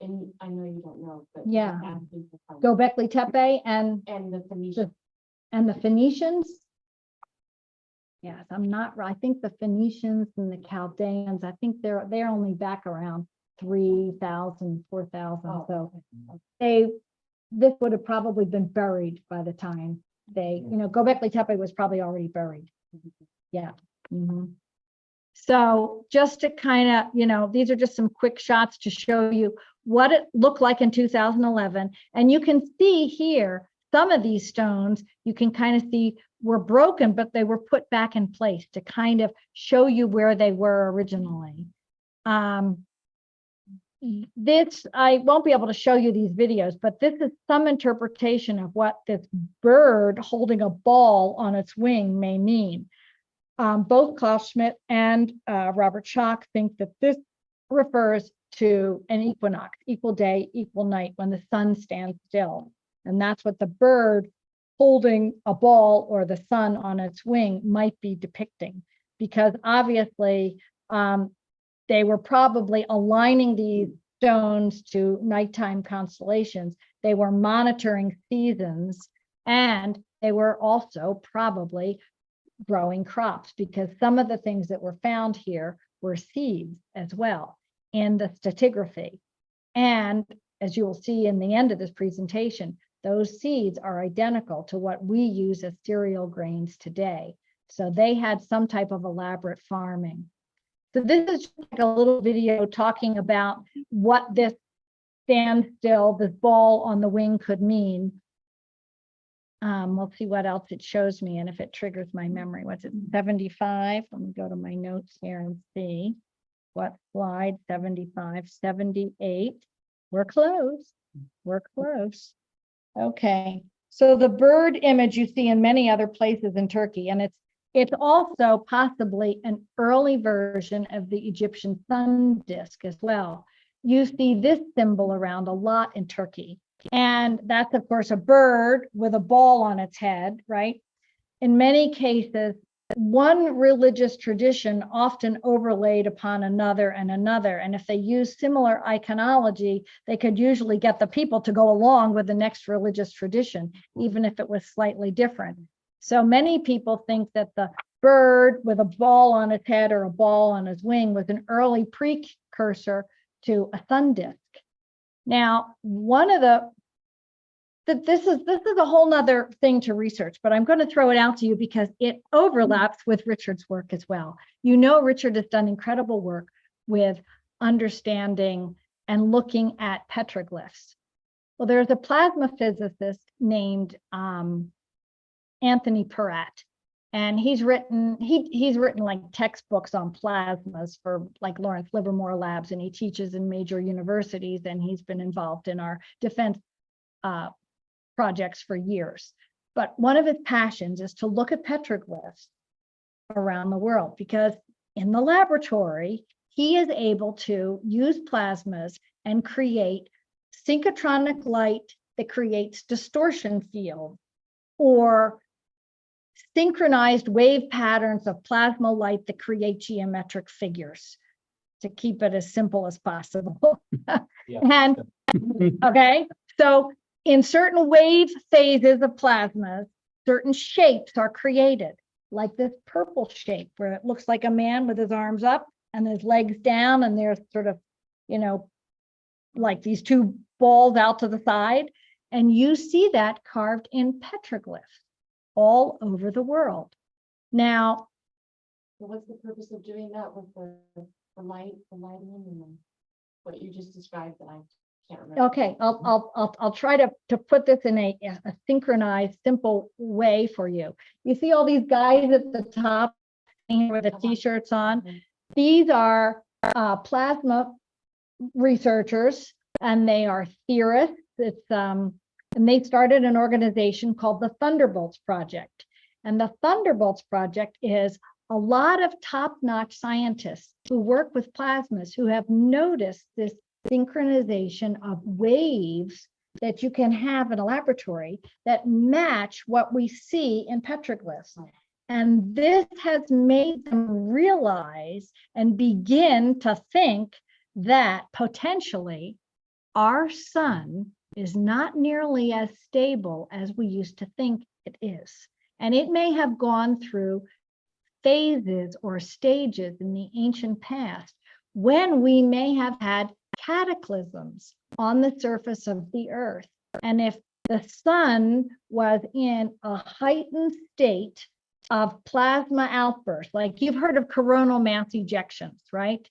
and I know you don't know, but
Yeah.
just asking for time.
Gobekli Tepe and
The Phoenician.
the Phoenicians. Yes, I'm not right. I think the Phoenicians and the Chaldeans, I think they're only back around 3,000, 4,000. So this would have probably been buried by the time Gobekli Tepe was probably already buried. Yeah. So just to kind of, these are just some quick shots to show you what it looked like in 2011. And you can see here, some of these stones, you can kind of see were broken, but they were put back in place to kind of show you where they were originally. This, I won't be able to show you these videos, but this is some interpretation of what this bird holding a ball on its wing may mean. Both Klaus Schmidt and Robert Schock think that this refers to an equinox, equal day, equal night, when the sun stands still. And that's what the bird holding a ball or the sun on its wing might be depicting, because obviously they were probably aligning these stones to nighttime constellations. They were monitoring seasons, and they were also probably growing crops, because some of the things that were found here were seeds as well in the stratigraphy. And as you will see in the end of this presentation, those seeds are identical to what we use as cereal grains today. So they had some type of elaborate farming. So this is like a little video talking about what this standstill, this ball on the wing could mean. We'll see what else it shows me and if it triggers my memory. What's it, 75? Let me go to my notes here and see what slide, 75, 78. We're close. We're close. Okay, so the bird image you see in many other places in Turkey, and it's also possibly an early version of the Egyptian sun disk as well. You see this symbol around a lot in Turkey. And that's, of course, a bird with a ball on its head, right? In many cases, one religious tradition often overlaid upon another and another. And if they use similar iconology, they could usually get the people to go along with the next religious tradition, even if it was slightly different. So many people think that the bird with a ball on its head or a ball on its wing was an early precursor to a sun disk. Now, this is a whole nother thing to research, but I'm going to throw it out to you because it overlaps with Richard's work as well. Richard has done incredible work with understanding and looking at petroglyphs. Well, there's a plasma physicist named Anthony Peratt, and he's written like textbooks on plasmas for like Lawrence Livermore Labs, and he teaches in major universities, and he's been involved in our defense projects for years. But one of his passions is to look at petroglyphs around the world, because in the laboratory, he is able to use plasmas and create synchrotronic light that creates distortion fields, or synchronized wave patterns of plasma light that create geometric figures, to keep it as simple as possible.
Yeah.
And okay, so in certain wave phases of plasmas, certain shapes are created, like this purple shape where it looks like a man with his arms up and his legs down, and there's sort of, like these two balls out to the side. And you see that carved in petroglyphs all over the world. Now,
So what's the purpose of doing that with the lighting and what you just described that I can't remember?
okay, I'll try to put this in a synchronized, simple way for you. You see all these guys at the top with the t-shirts on? These are plasma researchers, and they are theorists. And they started an organization called the Thunderbolts Project. And the Thunderbolts Project is a lot of top-notch scientists who work with plasmas who have noticed this synchronization of waves that you can have in a laboratory that match what we see in petroglyphs. And this has made them realize and begin to think that potentially our sun is not nearly as stable as we used to think it is. And it may have gone through phases or stages in the ancient past when we may have had cataclysms on the surface of the earth. And if the sun was in a heightened state of plasma outbursts, like you've heard of coronal mass ejections, right?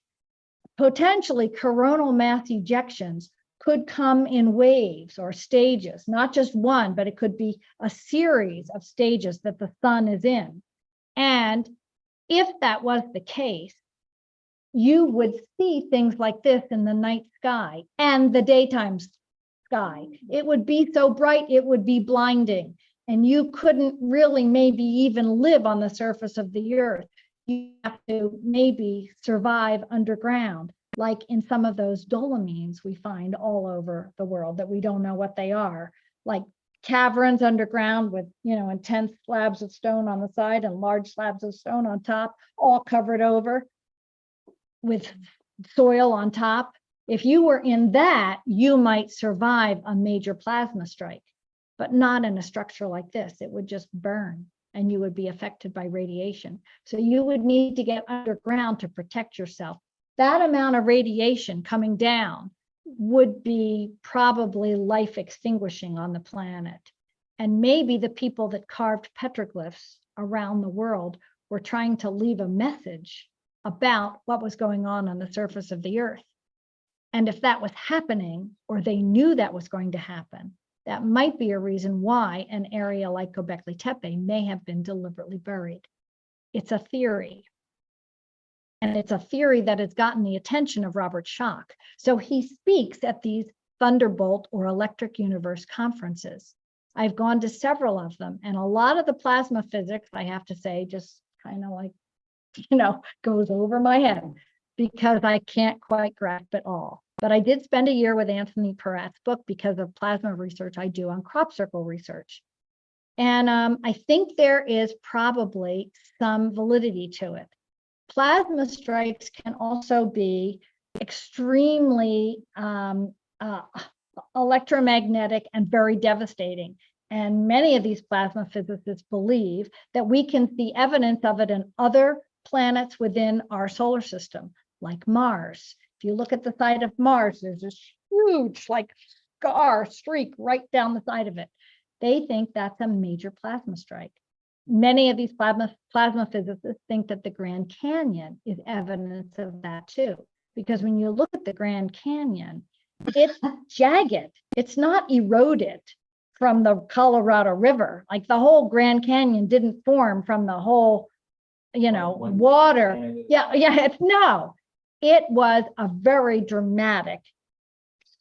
Potentially coronal mass ejections could come in waves or stages, not just one, but it could be a series of stages that the sun is in. And if that was the case, you would see things like this in the night sky and the daytime sky. It would be so bright, it would be blinding. And you couldn't really maybe even live on the surface of the earth. You have to maybe survive underground, like in some of those dolomines we find all over the world that we don't know what they are, like caverns underground with, intense slabs of stone on the side and large slabs of stone on top, all covered over with soil on top. If you were in that, you might survive a major plasma strike, but not in a structure like this. It would just burn and you would be affected by radiation. So you would need to get underground to protect yourself. That amount of radiation coming down would be probably life extinguishing on the planet. And maybe the people that carved petroglyphs around the world were trying to leave a message about what was going on the surface of the earth. And if that was happening, or they knew that was going to happen, that might be a reason why an area like Gobekli Tepe may have been deliberately buried. It's a theory. And it's a theory that has gotten the attention of Robert Schoch. So he speaks at these Thunderbolt or Electric Universe conferences. I've gone to several of them, and a lot of the plasma physics, I have to say, just kind of like, goes over my head because I can't quite grasp it all. But I did spend a year with Anthony Peratt's book because of plasma research I do on crop circle research. And I think there is probably some validity to it. Plasma strikes can also be extremely electromagnetic and very devastating. And many of these plasma physicists believe that we can see evidence of it in other planets within our solar system, like Mars. If you look at the side of Mars, there's this huge, like, scar streak right down the side of it. They think that's a major plasma strike. Many of these plasma physicists think that the Grand Canyon is evidence of that too, because when you look at the Grand Canyon, it's jagged. It's not eroded from the Colorado River. Like the whole Grand Canyon didn't form from the whole, water. Yeah, it was a very dramatic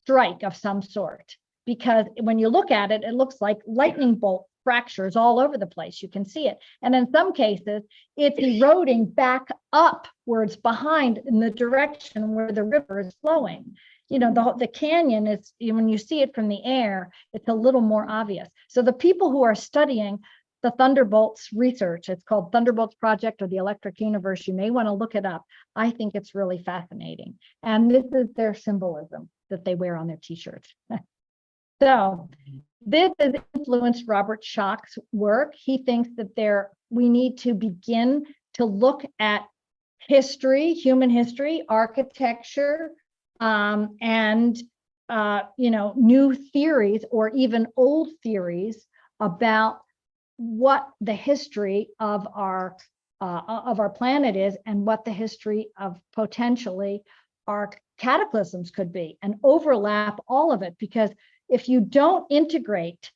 strike of some sort, because when you look at it, it looks like lightning bolt fractures all over the place. You can see it. And in some cases, it's eroding back upwards behind in the direction where the river is flowing. The canyon is, when you see it from the air, it's a little more obvious. So the people who are studying the Thunderbolts research, it's called Thunderbolts Project or the Electric Universe, you may want to look it up. I think it's really fascinating. And this is their symbolism that they wear on their t-shirts. So this has influenced Robert Schoch's work. He thinks that we need to begin to look at history, human history, architecture, and new theories or even old theories about what the history of our planet is and what the history of potentially our cataclysms could be, and overlap all of it. Because if you don't integrate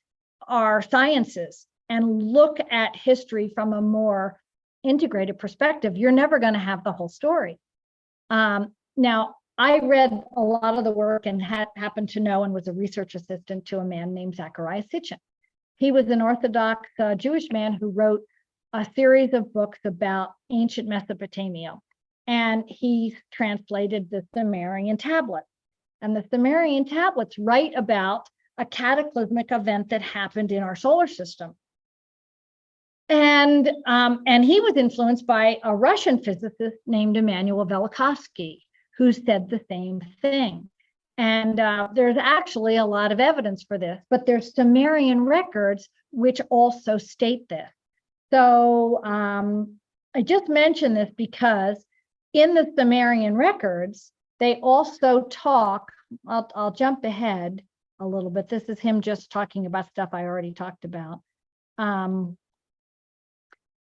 our sciences and look at history from a more integrated perspective, you're never going to have the whole story. Now, I read a lot of the work and happened to know and was a research assistant to a man named Zachariah Sitchin. He was an Orthodox Jewish man who wrote a series of books about ancient Mesopotamia. And he translated the Sumerian tablets. And the Sumerian tablets write about a cataclysmic event that happened in our solar system. And he was influenced by a Russian physicist named Immanuel Velikovsky, who said the same thing. And there's actually a lot of evidence for this, but there's Sumerian records which also state this. So I just mentioned this because in the Sumerian records, they also talk, I'll jump ahead a little bit. This is him just talking about stuff I already talked about.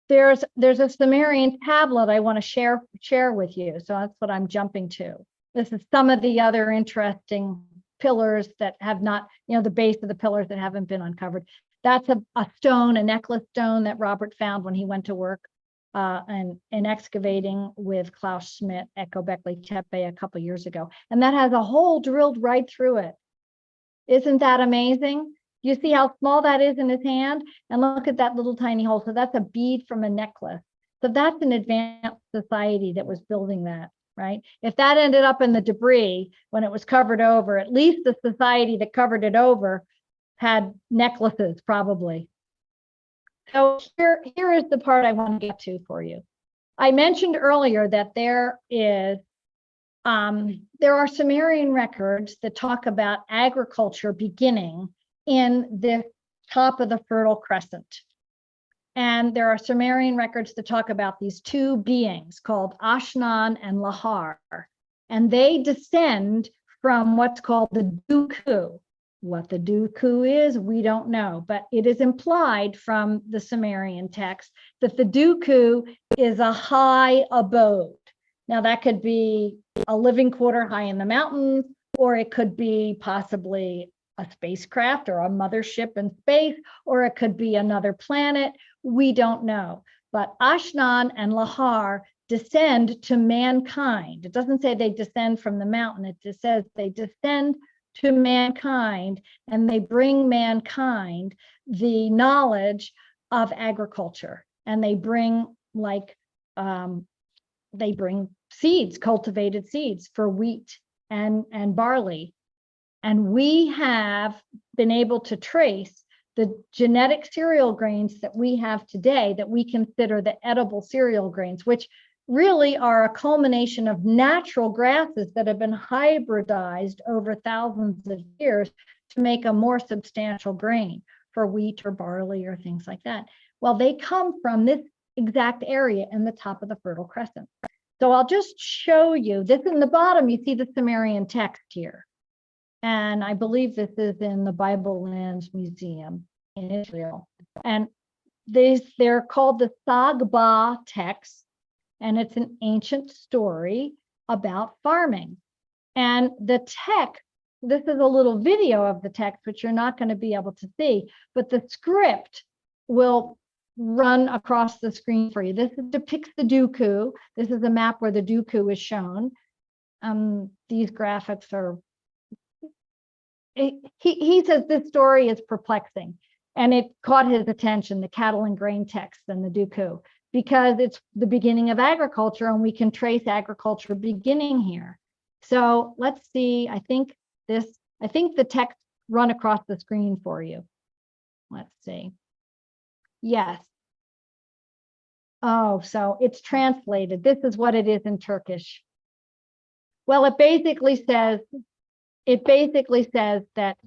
there's a Sumerian tablet I want to share with you. So that's what I'm jumping to. This is some of the other interesting pillars that have not, the base of the pillars that haven't been uncovered. That's a stone, a necklace stone that Robert found when he went to work and excavating with Klaus Schmidt at Gobelki Tepe a couple years ago. And that has a hole drilled right through it. Isn't that amazing? You see how small that is in his hand? And look at that little tiny hole. So that's a bead from a necklace. So that's an advanced society that was building that, right? If that ended up in the debris when it was covered over, at least the society that covered it over had necklaces probably. So here is the part I want to get to for you. I mentioned earlier that there are Sumerian records that talk about agriculture beginning in the top of the Fertile Crescent. And there are Sumerian records that talk about these two beings called Ashnan and Lahar. And they descend from what's called the Duku. What the Duku is, we don't know, but it is implied from the Sumerian text that the Duku is a high abode. Now that could be a living quarter high in the mountains, or it could be possibly a spacecraft or a mothership in space, or it could be another planet. We don't know. But Ashnan and Lahar descend to mankind. It doesn't say they descend from the mountain. It just says they descend to mankind, and they bring mankind the knowledge of agriculture. And they bring seeds, cultivated seeds for wheat and barley. And we have been able to trace the genetic cereal grains that we have today that we consider the edible cereal grains, which really are a culmination of natural grasses that have been hybridized over thousands of years to make a more substantial grain for wheat or barley or things like that. Well, they come from this exact area in the top of the Fertile Crescent. So I'll just show you this. In the bottom, you see the Sumerian text here. And I believe this is in the Bible Lands Museum in Israel. And they're called the Sagba texts. And it's an ancient story about farming. And the text, this is a little video of the text, which you're not going to be able to see, but the script will run across the screen for you. This depicts the Duku. This is a map where the Duku is shown. These graphics are, he says this story is perplexing, and it caught his attention, the cattle and grain text and the Duku, because it's the beginning of agriculture, and we can trace agriculture beginning here. So let's see, I think the text run across the screen for you. Let's see. Yes. Oh, so it's translated. This is what it is in Turkish. Well, it basically says that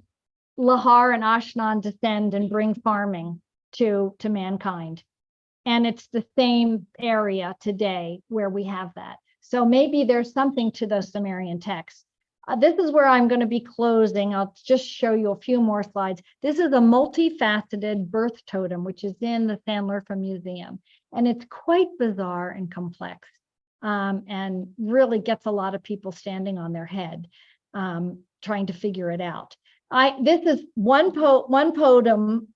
Lahar and Ashnan descend and bring farming to mankind. And it's the same area today where we have that. So maybe there's something to those Sumerian texts. This is where I'm going to be closing. I'll just show you a few more slides. This is a multifaceted birth totem, which is in the Sandlerfa Museum. And it's quite bizarre and complex, and really gets a lot of people standing on their head, trying to figure it out. This is one totem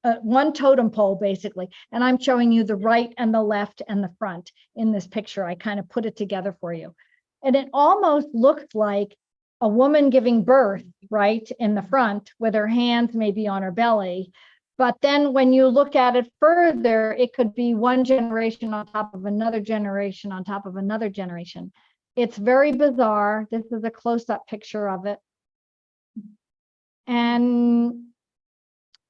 pole, basically, and I'm showing you the right and the left and the front in this picture. I kind of put it together for you. And it almost looks like a woman giving birth, right, in the front, with her hands maybe on her belly. But then when you look at it further, it could be one generation on top of another generation on top of another generation. It's very bizarre. This is a close-up picture of it. And,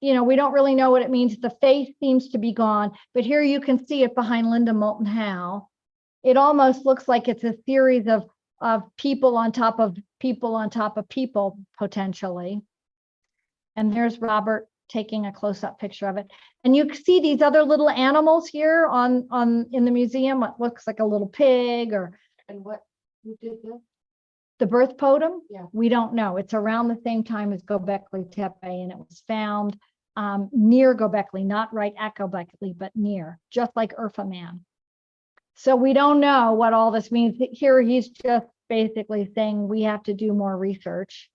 we don't really know what it means. The face seems to be gone, but here you can see it behind Linda Moulton Howe. It almost looks like it's a series of people on top of people on top of people, potentially. And there's Robert taking a close-up picture of it. And you see these other little animals here in the museum, what looks like a little pig or.
And who did this?
The birth totem?
Yeah.
We don't know. It's around the same time as Gobekli Tepe, and it was found near Gobekli, not right at Gobekli, but near, just like Urfa Man. So we don't know what all this means. Here he's just basically saying we have to do more research.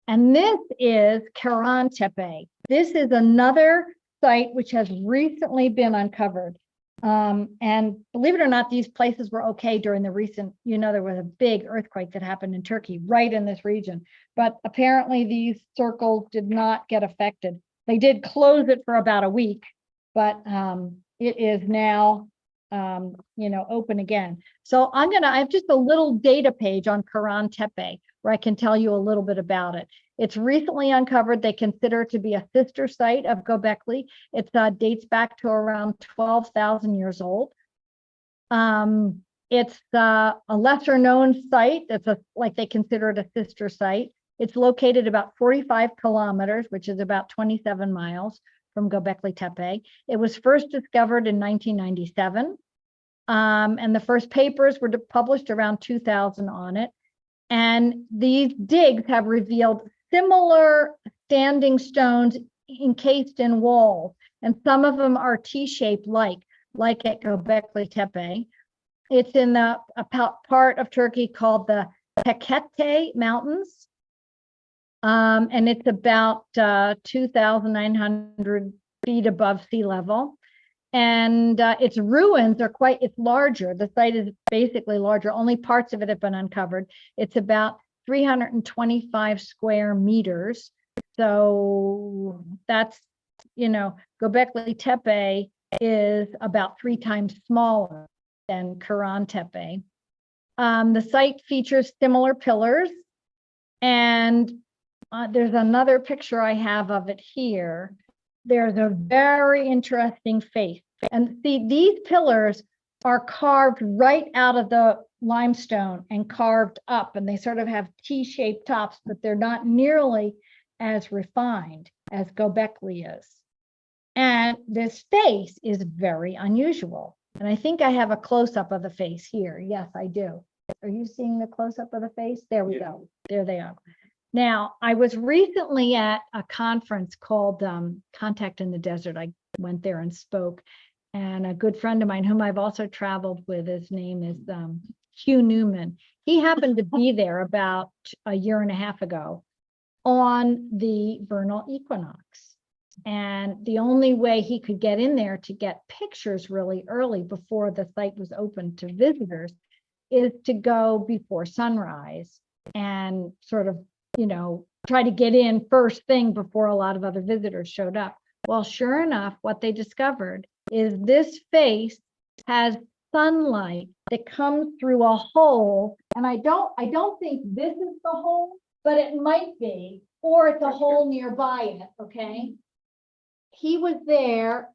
And this is Karan Tepe. This is another site which has recently been uncovered. And believe it or not, these places were okay during the recent, there was a big earthquake that happened in Turkey, right in this region. But apparently these circles did not get affected. They did close it for about a week, but it is now, open again. So I have just a little data page on Karan Tepe where I can tell you a little bit about it. It's recently uncovered. They consider it to be a sister site of Gobekli. It dates back to around 12,000 years old. It's a lesser known site. Like they consider it a sister site. It's located about 45 kilometers, which is about 27 miles from Gobekli Tepe. It was first discovered in 1997. And the first papers were published around 2000 on it. And these digs have revealed similar standing stones encased in walls. And some of them are T-shaped like at Gobekli Tepe. It's in a part of Turkey called the Tekete Mountains. And it's about 2,900 feet above sea level. And its ruins are it's larger. The site is basically larger. Only parts of it have been uncovered. It's about 325 square meters. So that's, Gobekli Tepe is about 3 times smaller than Karan Tepe. The site features similar pillars. And there's another picture I have of it here. There's a very interesting face. And see, these pillars are carved right out of the limestone and carved up, and they sort of have T-shaped tops, but they're not nearly as refined as Gobekli is. And this face is very unusual. And I think I have a close-up of the face here. Yes, I do. Are you seeing the close-up of the face? There we go. There they are. Now, I was recently at a conference called Contact in the Desert. I went there and spoke. And a good friend of mine, whom I've also traveled with, his name is Hugh Newman. He happened to be there about a year and a half ago on the vernal equinox. And the only way he could get in there to get pictures really early before the site was open to visitors is to go before sunrise and sort of, try to get in first thing before a lot of other visitors showed up. Well, sure enough, what they discovered is this face has sunlight that comes through a hole. And I don't think this is the hole, but it might be, or it's a hole nearby it, okay? He was there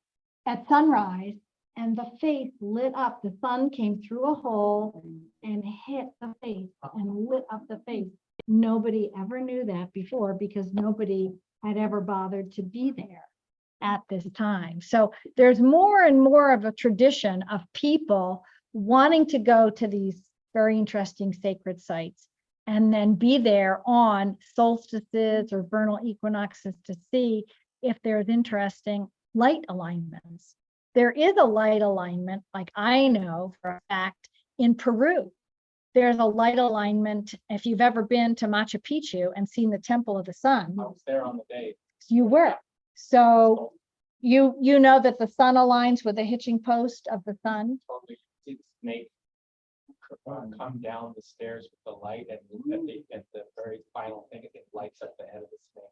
at sunrise and the face lit up. The sun came through a hole and hit the face and lit up the face. Nobody ever knew that before because nobody had ever bothered to be there at this time. So there's more and more of a tradition of people wanting to go to these very interesting sacred sites and then be there on solstices or vernal equinoxes to see if there's interesting light alignments. There is a light alignment, like I know for a fact, in Peru. There's a light alignment. If you've ever been to Machu Picchu and seen the Temple of the Sun.
I was there on the day.
You were. So you know that the sun aligns with the hitching post of the sun.
Totally see the snake come down the stairs with the light, and at the very final thing, it lights up the head of the snake.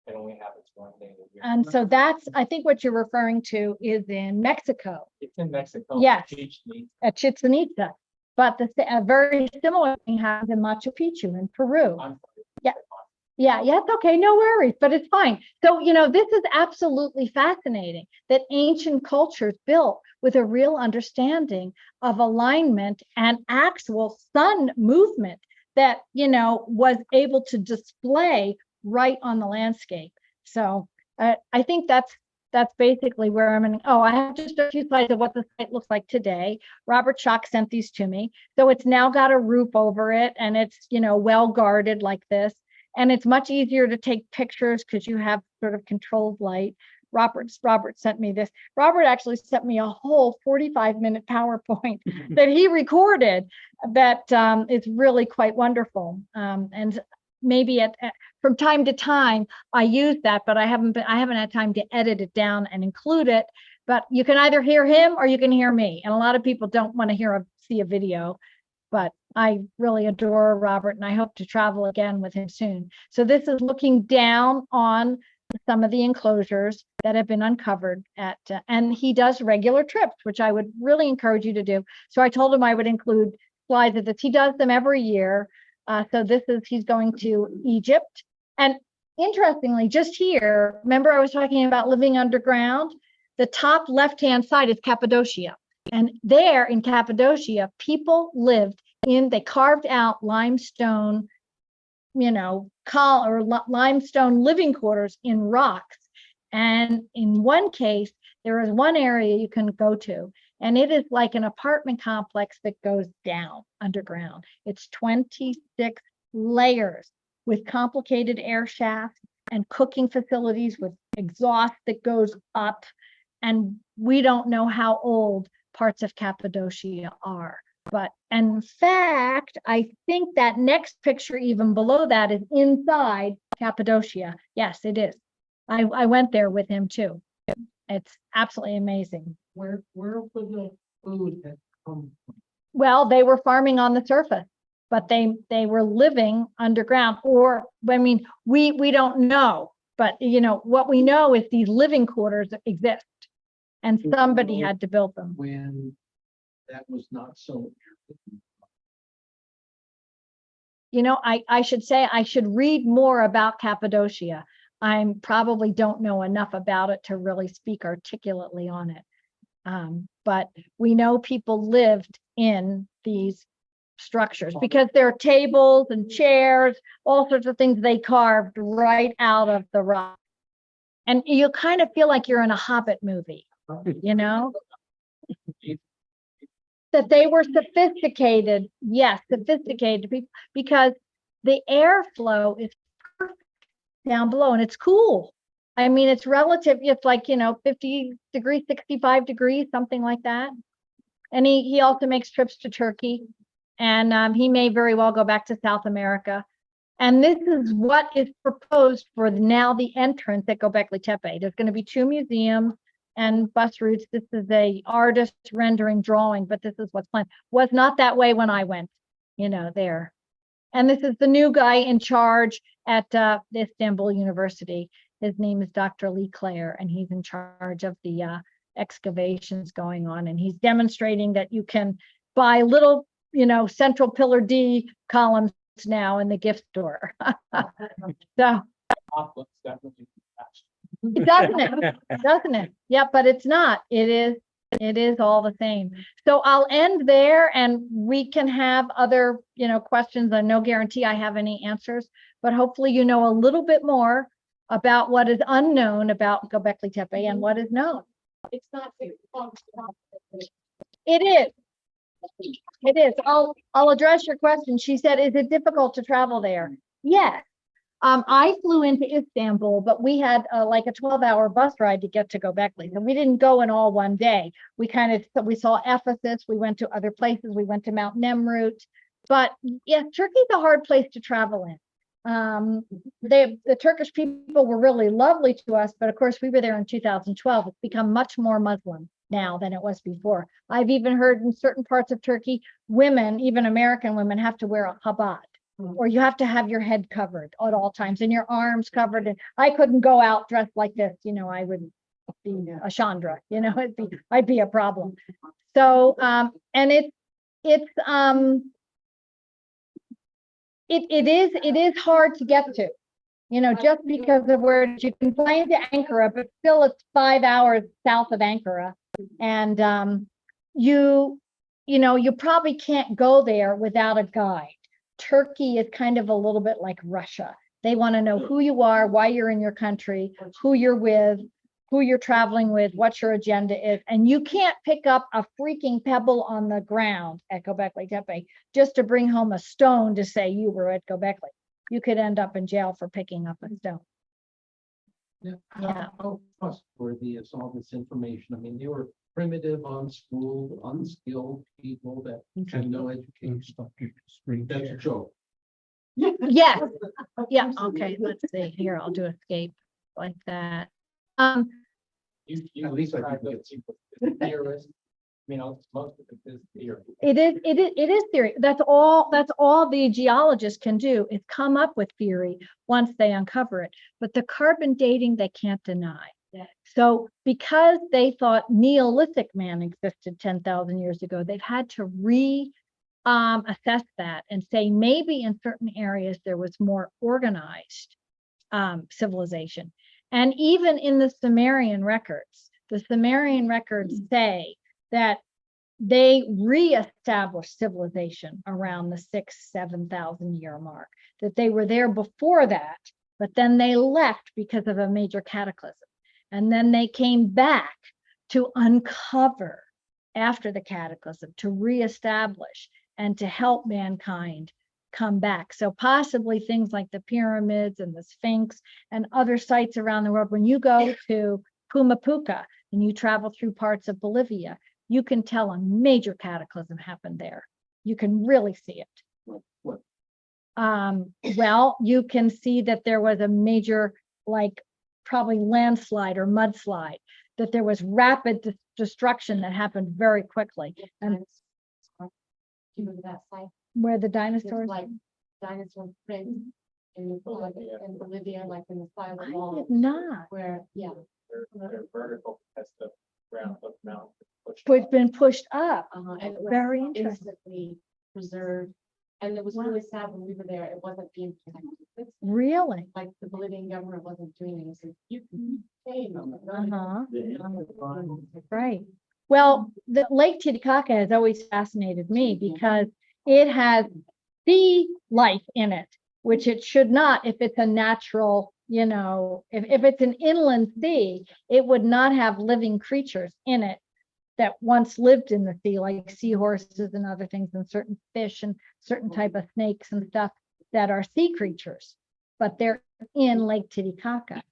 It only happens one day a year.
And so that's, I think what you're referring to is in Mexico.
It's in Mexico.
Yes.
Chichen
At Chichen Itza. But a very similar thing happens in Machu Picchu in Peru. Yeah, it's okay, no worries, but it's fine. So, this is absolutely fascinating that ancient cultures built with a real understanding of alignment and actual sun movement that, was able to display right on the landscape. So I think that's basically where I'm in. Oh, I have just a few slides of what the site looks like today. Robert Schock sent these to me. So it's now got a roof over it and it's, well guarded like this. And it's much easier to take pictures because you have sort of controlled light. Robert sent me this. Robert actually sent me a whole 45-minute PowerPoint that he recorded that is really quite wonderful. And maybe from time to time I use that, but I haven't had time to edit it down and include it. But you can either hear him or you can hear me. And a lot of people don't want to see a video, but I really adore Robert and I hope to travel again with him soon. So this is looking down on some of the enclosures that have been uncovered and he does regular trips, which I would really encourage you to do. So I told him I would include slides of this. He does them every year. So he's going to Egypt. And interestingly, just here, remember I was talking about living underground? The top left-hand side is Cappadocia. And there in Cappadocia, people lived they carved out limestone, limestone living quarters in rocks. And in one case, there is one area you can go to, and it is like an apartment complex that goes down underground. It's 26 layers with complicated air shafts and cooking facilities with exhaust that goes up. And we don't know how old parts of Cappadocia are. But in fact, I think that next picture, even below that, is inside Cappadocia. Yes, it is. I went there with him too. It's absolutely amazing.
Where would the food have come from?
Well, they were farming on the surface, but they were living underground. Or, I mean, we don't know, but what we know is these living quarters exist, and somebody had to build them.
When that was not so.
I should say I should read more about Cappadocia. I probably don't know enough about it to really speak articulately on it. But we know people lived in these structures because there are tables and chairs, all sorts of things they carved right out of the rock. And you kind of feel like you're in a Hobbit movie, that they were sophisticated. Yes, sophisticated people, because the airflow is perfect down below and it's cool. I mean, it's relative. It's like, 50 degrees, 65 degrees, something like that. And he also makes trips to Turkey, and he may very well go back to South America. And this is what is proposed for now the entrance at Gobekli Tepe. There's going to be 2 museums and bus routes. This is a artist rendering drawing, but this is what's planned. Was not that way when I went, there. And this is the new guy in charge at Istanbul University. His name is Dr. Lee Clare, and he's in charge of the excavations going on. And he's demonstrating that you can buy little, central pillar D columns now in the gift store. So
Looks definitely
doesn't it? Yeah, but it's not. It is all the same. So I'll end there, and we can have other, questions. I no guarantee I have any answers, but hopefully you know a little bit more about what is unknown about Gobekli Tepe and what is known.
It's not.
It is. It is. I'll address your question. She said, is it difficult to travel there? Yes. I flew into Istanbul, but we had like a 12-hour bus ride to get to Gobekli. So we didn't go in all one day. We saw Ephesus. We went to other places. We went to Mount Nemrut. But yes, Turkey's a hard place to travel in. The Turkish people were really lovely to us, but of course we were there in 2012. It's become much more Muslim now than it was before. I've even heard in certain parts of Turkey, women, even American women, have to wear a chabad, or you have to have your head covered at all times and your arms covered. And I couldn't go out dressed like this. I would be a Chandra, I'd be a problem. So, and it is hard to get to, just because of where you can fly into Ankara, but still it's 5 hours south of Ankara. And you probably can't go there without a guide. Turkey is kind of a little bit like Russia. They want to know who you are, why you're in your country, who you're with, who you're traveling with, what your agenda is. And you can't pick up a freaking pebble on the ground at Gobekli Tepe just to bring home a stone to say you were at Gobekli. You could end up in jail for picking up a stone.
Yeah.
Yeah.
How trustworthy is all this information? I mean, they were primitive, unschooled, unskilled people that had no education. That's a joke.
Yes, yeah, okay, let's see, here, I'll do escape like that.
You
At least I
describe
didn't
those people as theorists. You know, most of it is theory.
It is theory. That's all the geologists can do is come up with theory once they uncover it. But the carbon dating, they can't deny.
Yeah.
So because they thought Neolithic man existed 10,000 years ago, they've had to assess that and say maybe in certain areas there was more organized civilization. And even in the Sumerian records say that they reestablished civilization around the 7,000 year mark, that they were there before that, but then they left because of a major cataclysm. And then they came back to uncover after the cataclysm, to reestablish and to help mankind come back. So possibly things like the pyramids and the Sphinx and other sites around the world. When you go to Pumapuca and you travel through parts of Bolivia, you can tell a major cataclysm happened there. You can really see it.
What?
Well, you can see that there was a major, like probably landslide or mudslide, that there was rapid destruction that happened very quickly. And
Do you remember that site?
where the
There's
dinosaurs,
like dinosaur prints in Bolivia, like in the side of
I
the wall.
did not.
Where, yeah.
They're vertical as the ground of the mountain.
Been pushed up.
And it was
Very interesting.
instantly preserved. And it was
Wow.
really sad when we were there, it wasn't being protected. It's
Really?
like the Bolivian government wasn't doing anything. You can pay them.
Right. Well, the Lake Titicaca has always fascinated me because it has sea life in it, which it should not if it's a natural, if it's an inland sea, it would not have living creatures in it that once lived in the sea, like seahorses and other things, and certain fish and certain type of snakes and stuff that are sea creatures, but they're in Lake Titicaca.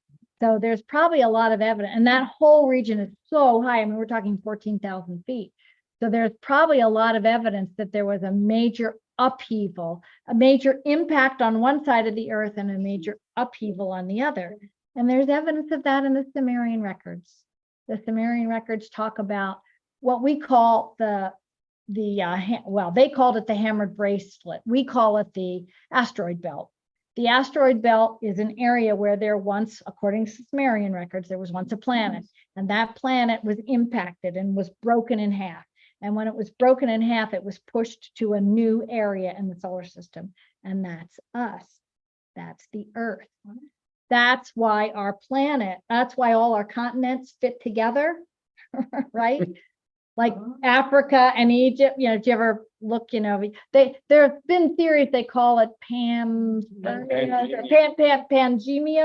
So there's probably a lot of evidence, and that whole region is so high. I mean, we're talking 14,000 feet. So there's probably a lot of evidence that there was a major upheaval, a major impact on one side of the earth and a major upheaval on the other. And there's evidence of that in the Sumerian records. The Sumerian records talk about what we call they called it the hammered bracelet. We call it the asteroid belt. The asteroid belt is an area where there once, according to Sumerian records, there was once a planet, and that planet was impacted and was broken in half. And when it was broken in half, it was pushed to a new area in the solar system. And that's us. That's the Earth. That's why our planet, that's why all our continents fit together, right? Like Africa and Egypt, do you ever look, there have been theories, they call it Pangemia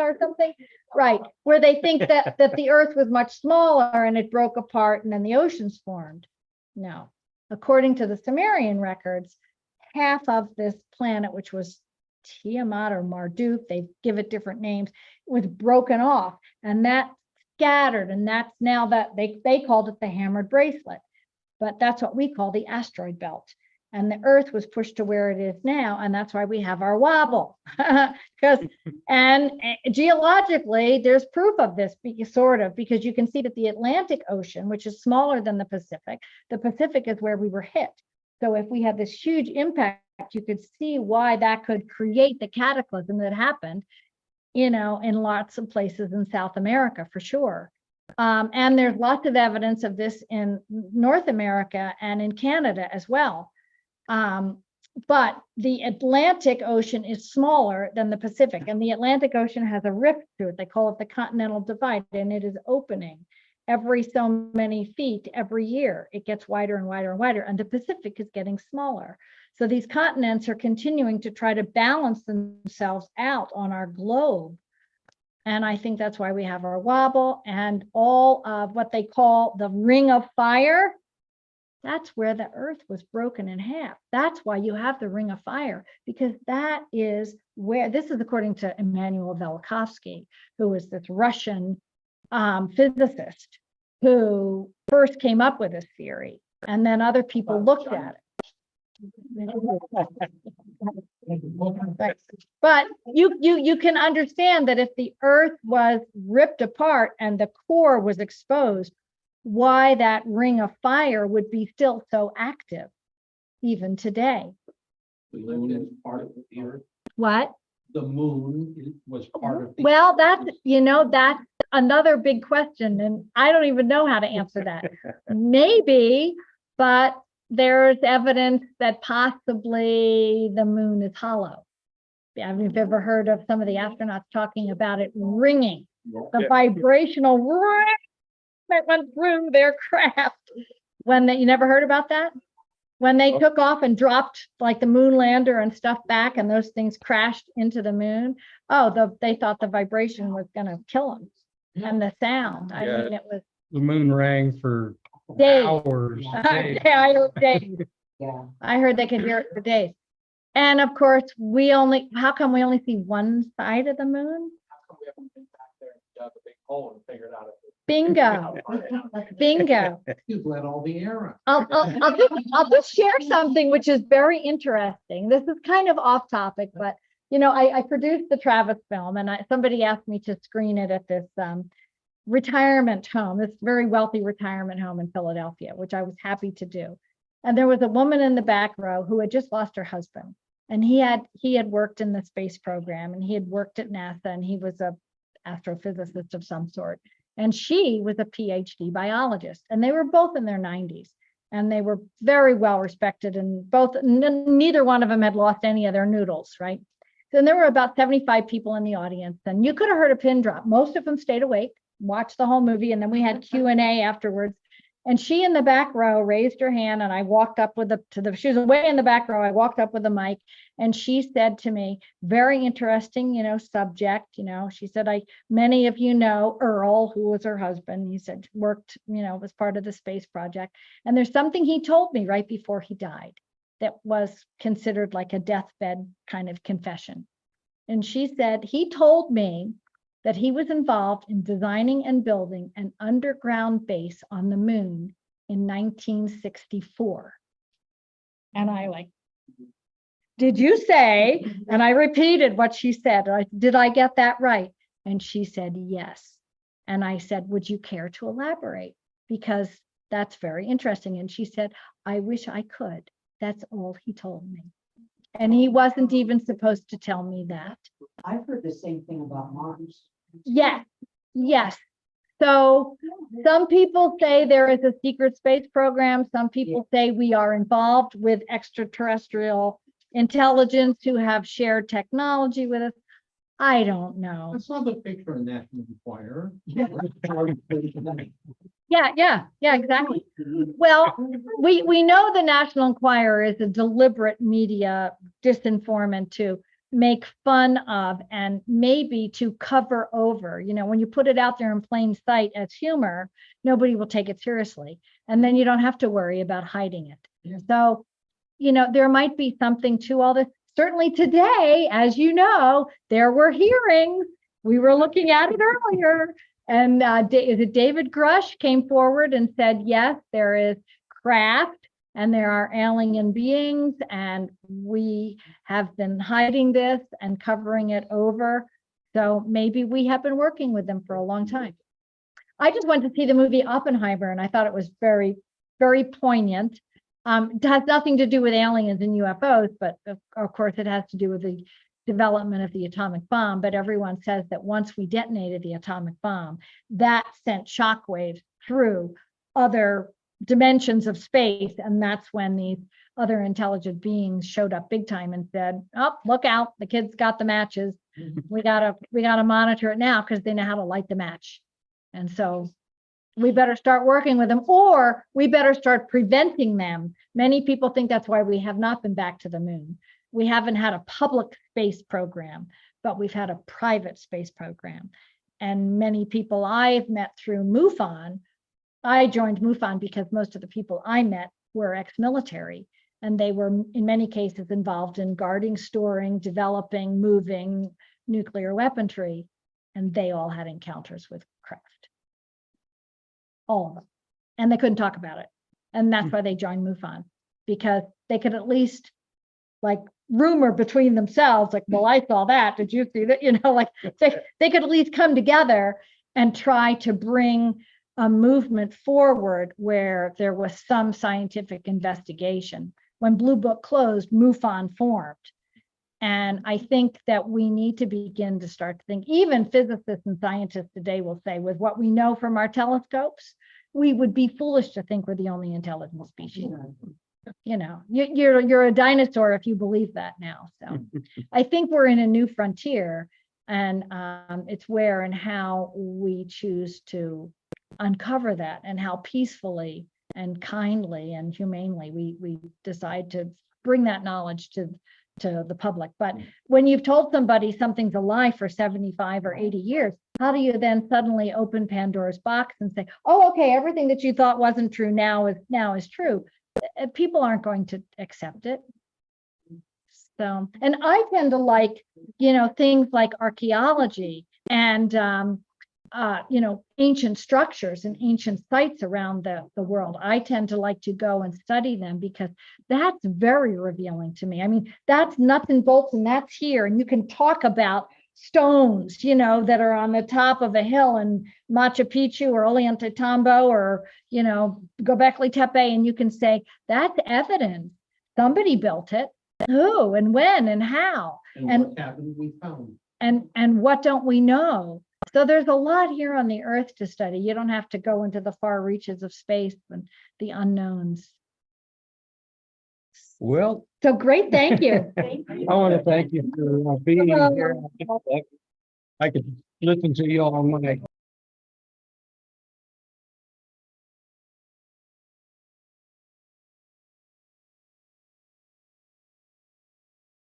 or something, right? Where they think that the Earth was much smaller and it broke apart and then the oceans formed. No, according to the Sumerian records, half of this planet, which was Tiamat or Marduk, they give it different names, was broken off, and that scattered, and that's now that they called it the hammered bracelet, but that's what we call the asteroid belt. And the Earth was pushed to where it is now, and that's why we have our wobble. And geologically, there's proof of this, because you can see that the Atlantic Ocean, which is smaller than the Pacific is where we were hit. So if we had this huge impact, you could see why that could create the cataclysm that happened, in lots of places in South America, for sure. And there's lots of evidence of this in North America and in Canada as well. But the Atlantic Ocean is smaller than the Pacific, and the Atlantic Ocean has a rift through it. They call it the continental divide, and it is opening every so many feet every year. It gets wider and wider and wider, and the Pacific is getting smaller. So these continents are continuing to try to balance themselves out on our globe. And I think that's why we have our wobble and all of what they call the ring of fire. That's where the earth was broken in half. That's why you have the ring of fire, because that is where, this is according to Immanuel Velikovsky, who was this Russian physicist who first came up with this theory, and then other people looked at it. But you can understand that if the earth was ripped apart and the core was exposed, why that ring of fire would be still so active even today.
The moon is part of the earth.
What?
The moon was part of the.
Well, that's, that's another big question, and I don't even know how to answer that. Maybe, but there's evidence that possibly the moon is hollow. I mean, if you've ever heard of some of the astronauts talking about it ringing, the vibrational ring that went through their craft. You never heard about that? When they took off and dropped like the moon lander and stuff back, and those things crashed into the moon. They thought the vibration was going to kill them, and the sound. I mean, it was
The moon rang for
days.
hours. days.
I heard days. I heard they could hear it for days. And of course, how come we only see one side of the moon?
How come we haven't been back there and dug a big hole and figured out
Bingo. Bingo.
You've let all the air
I'll just share something which is very interesting. This is kind of off topic, but I produced the Travis film, and somebody asked me to screen it at this retirement home, this very wealthy retirement home in Philadelphia, which I was happy to do. And there was a woman in the back row who had just lost her husband, and he had worked in the space program, and he had worked at NASA, and he was a astrophysicist of some sort. And she was a PhD biologist, and they were both in their 90s, and they were very well respected, and neither one of them had lost any of their noodles, right? So there were about 75 people in the audience, and you could have heard a pin drop. Most of them stayed awake, watched the whole movie, and then we had Q&A afterwards. And she in the back row raised her hand, and I walked up with she was way in the back row. I walked up with the mic, and she said to me, very interesting, subject, she said, many of you know Earl, who was her husband. He said, worked, was part of the space project. And there's something he told me right before he died that was considered like a deathbed kind of confession. And she said, he told me that he was involved in designing and building an underground base on the moon in 1964. And I did you say? And I repeated what she said. Did I get that right? And she said, yes. And I said, would you care to elaborate? Because that's very interesting. And she said, I wish I could. That's all he told me. And he wasn't even supposed to tell me that.
I've heard the same thing about Mars.
Yes. So some people say there is a secret space program. Some people say we are involved with extraterrestrial intelligence who have shared technology with us. I don't know.
I saw the picture in National Enquirer.
Yeah, exactly. Well, we know the National Enquirer is a deliberate media disinformant to make fun of and maybe to cover over. When you put it out there in plain sight as humor, nobody will take it seriously. And then you don't have to worry about hiding it.
Yeah.
So, there might be something to all this. Certainly today, as you know, there were hearings. We were looking at it earlier. And David Grush came forward and said, yes, there is craft and there are alien beings, and we have been hiding this and covering it over. So maybe we have been working with them for a long time. I just went to see the movie Oppenheimer, and I thought it was very, very poignant. It has nothing to do with aliens and UFOs, but of course it has to do with the development of the atomic bomb. But everyone says that once we detonated the atomic bomb, that sent shockwaves through other dimensions of space, and that's when these other intelligent beings showed up big time and said, oh, look out, the kids got the matches. We gotta monitor it now, because they know how to light the match. And so we better start working with them, or we better start preventing them. Many people think that's why we have not been back to the moon. We haven't had a public space program, but we've had a private space program. And many people I've met through MUFON, I joined MUFON because most of the people I met were ex-military, and they were in many cases involved in guarding, storing, developing, moving nuclear weaponry, and they all had encounters with craft. All of them. And they couldn't talk about it. And that's why they joined MUFON, because they could at least like rumor between themselves, like, well, I saw that. Did you see that? You know, like they could at least come together and try to bring a movement forward where there was some scientific investigation. When Blue Book closed, MUFON formed. And I think that we need to begin to start to think, even physicists and scientists today will say, with what we know from our telescopes, we would be foolish to think we're the only intelligent species. You know, you're a dinosaur if you believe that now. So I think we're in a new frontier, and it's where and how we choose to uncover that, and how peacefully and kindly and humanely we decide to bring that knowledge to the public. But when you've told somebody something's a lie for 75 or 80 years, how do you then suddenly open Pandora's box and say, oh, okay, everything that you thought wasn't true now is true? People aren't going to accept it. So, and I tend to like, you know, things like archaeology and, you know, ancient structures and ancient sites around the world. I tend to like to go and study them because that's very revealing to me. I mean, that's nuts and bolts, and that's here. And you can talk about stones, you know, that are on the top of a hill in Machu Picchu or Ollantaytambo or, you know, Gobekli Tepe, and you can say, that's evidence. Somebody built it. Who and when and how?
And what happened, we found.
And what don't we know? So there's a lot here on the earth to study. You don't have to go into the far reaches of space and the unknowns.
Well,
So great, thank you.
I want to thank you for being here. I could listen to you all night.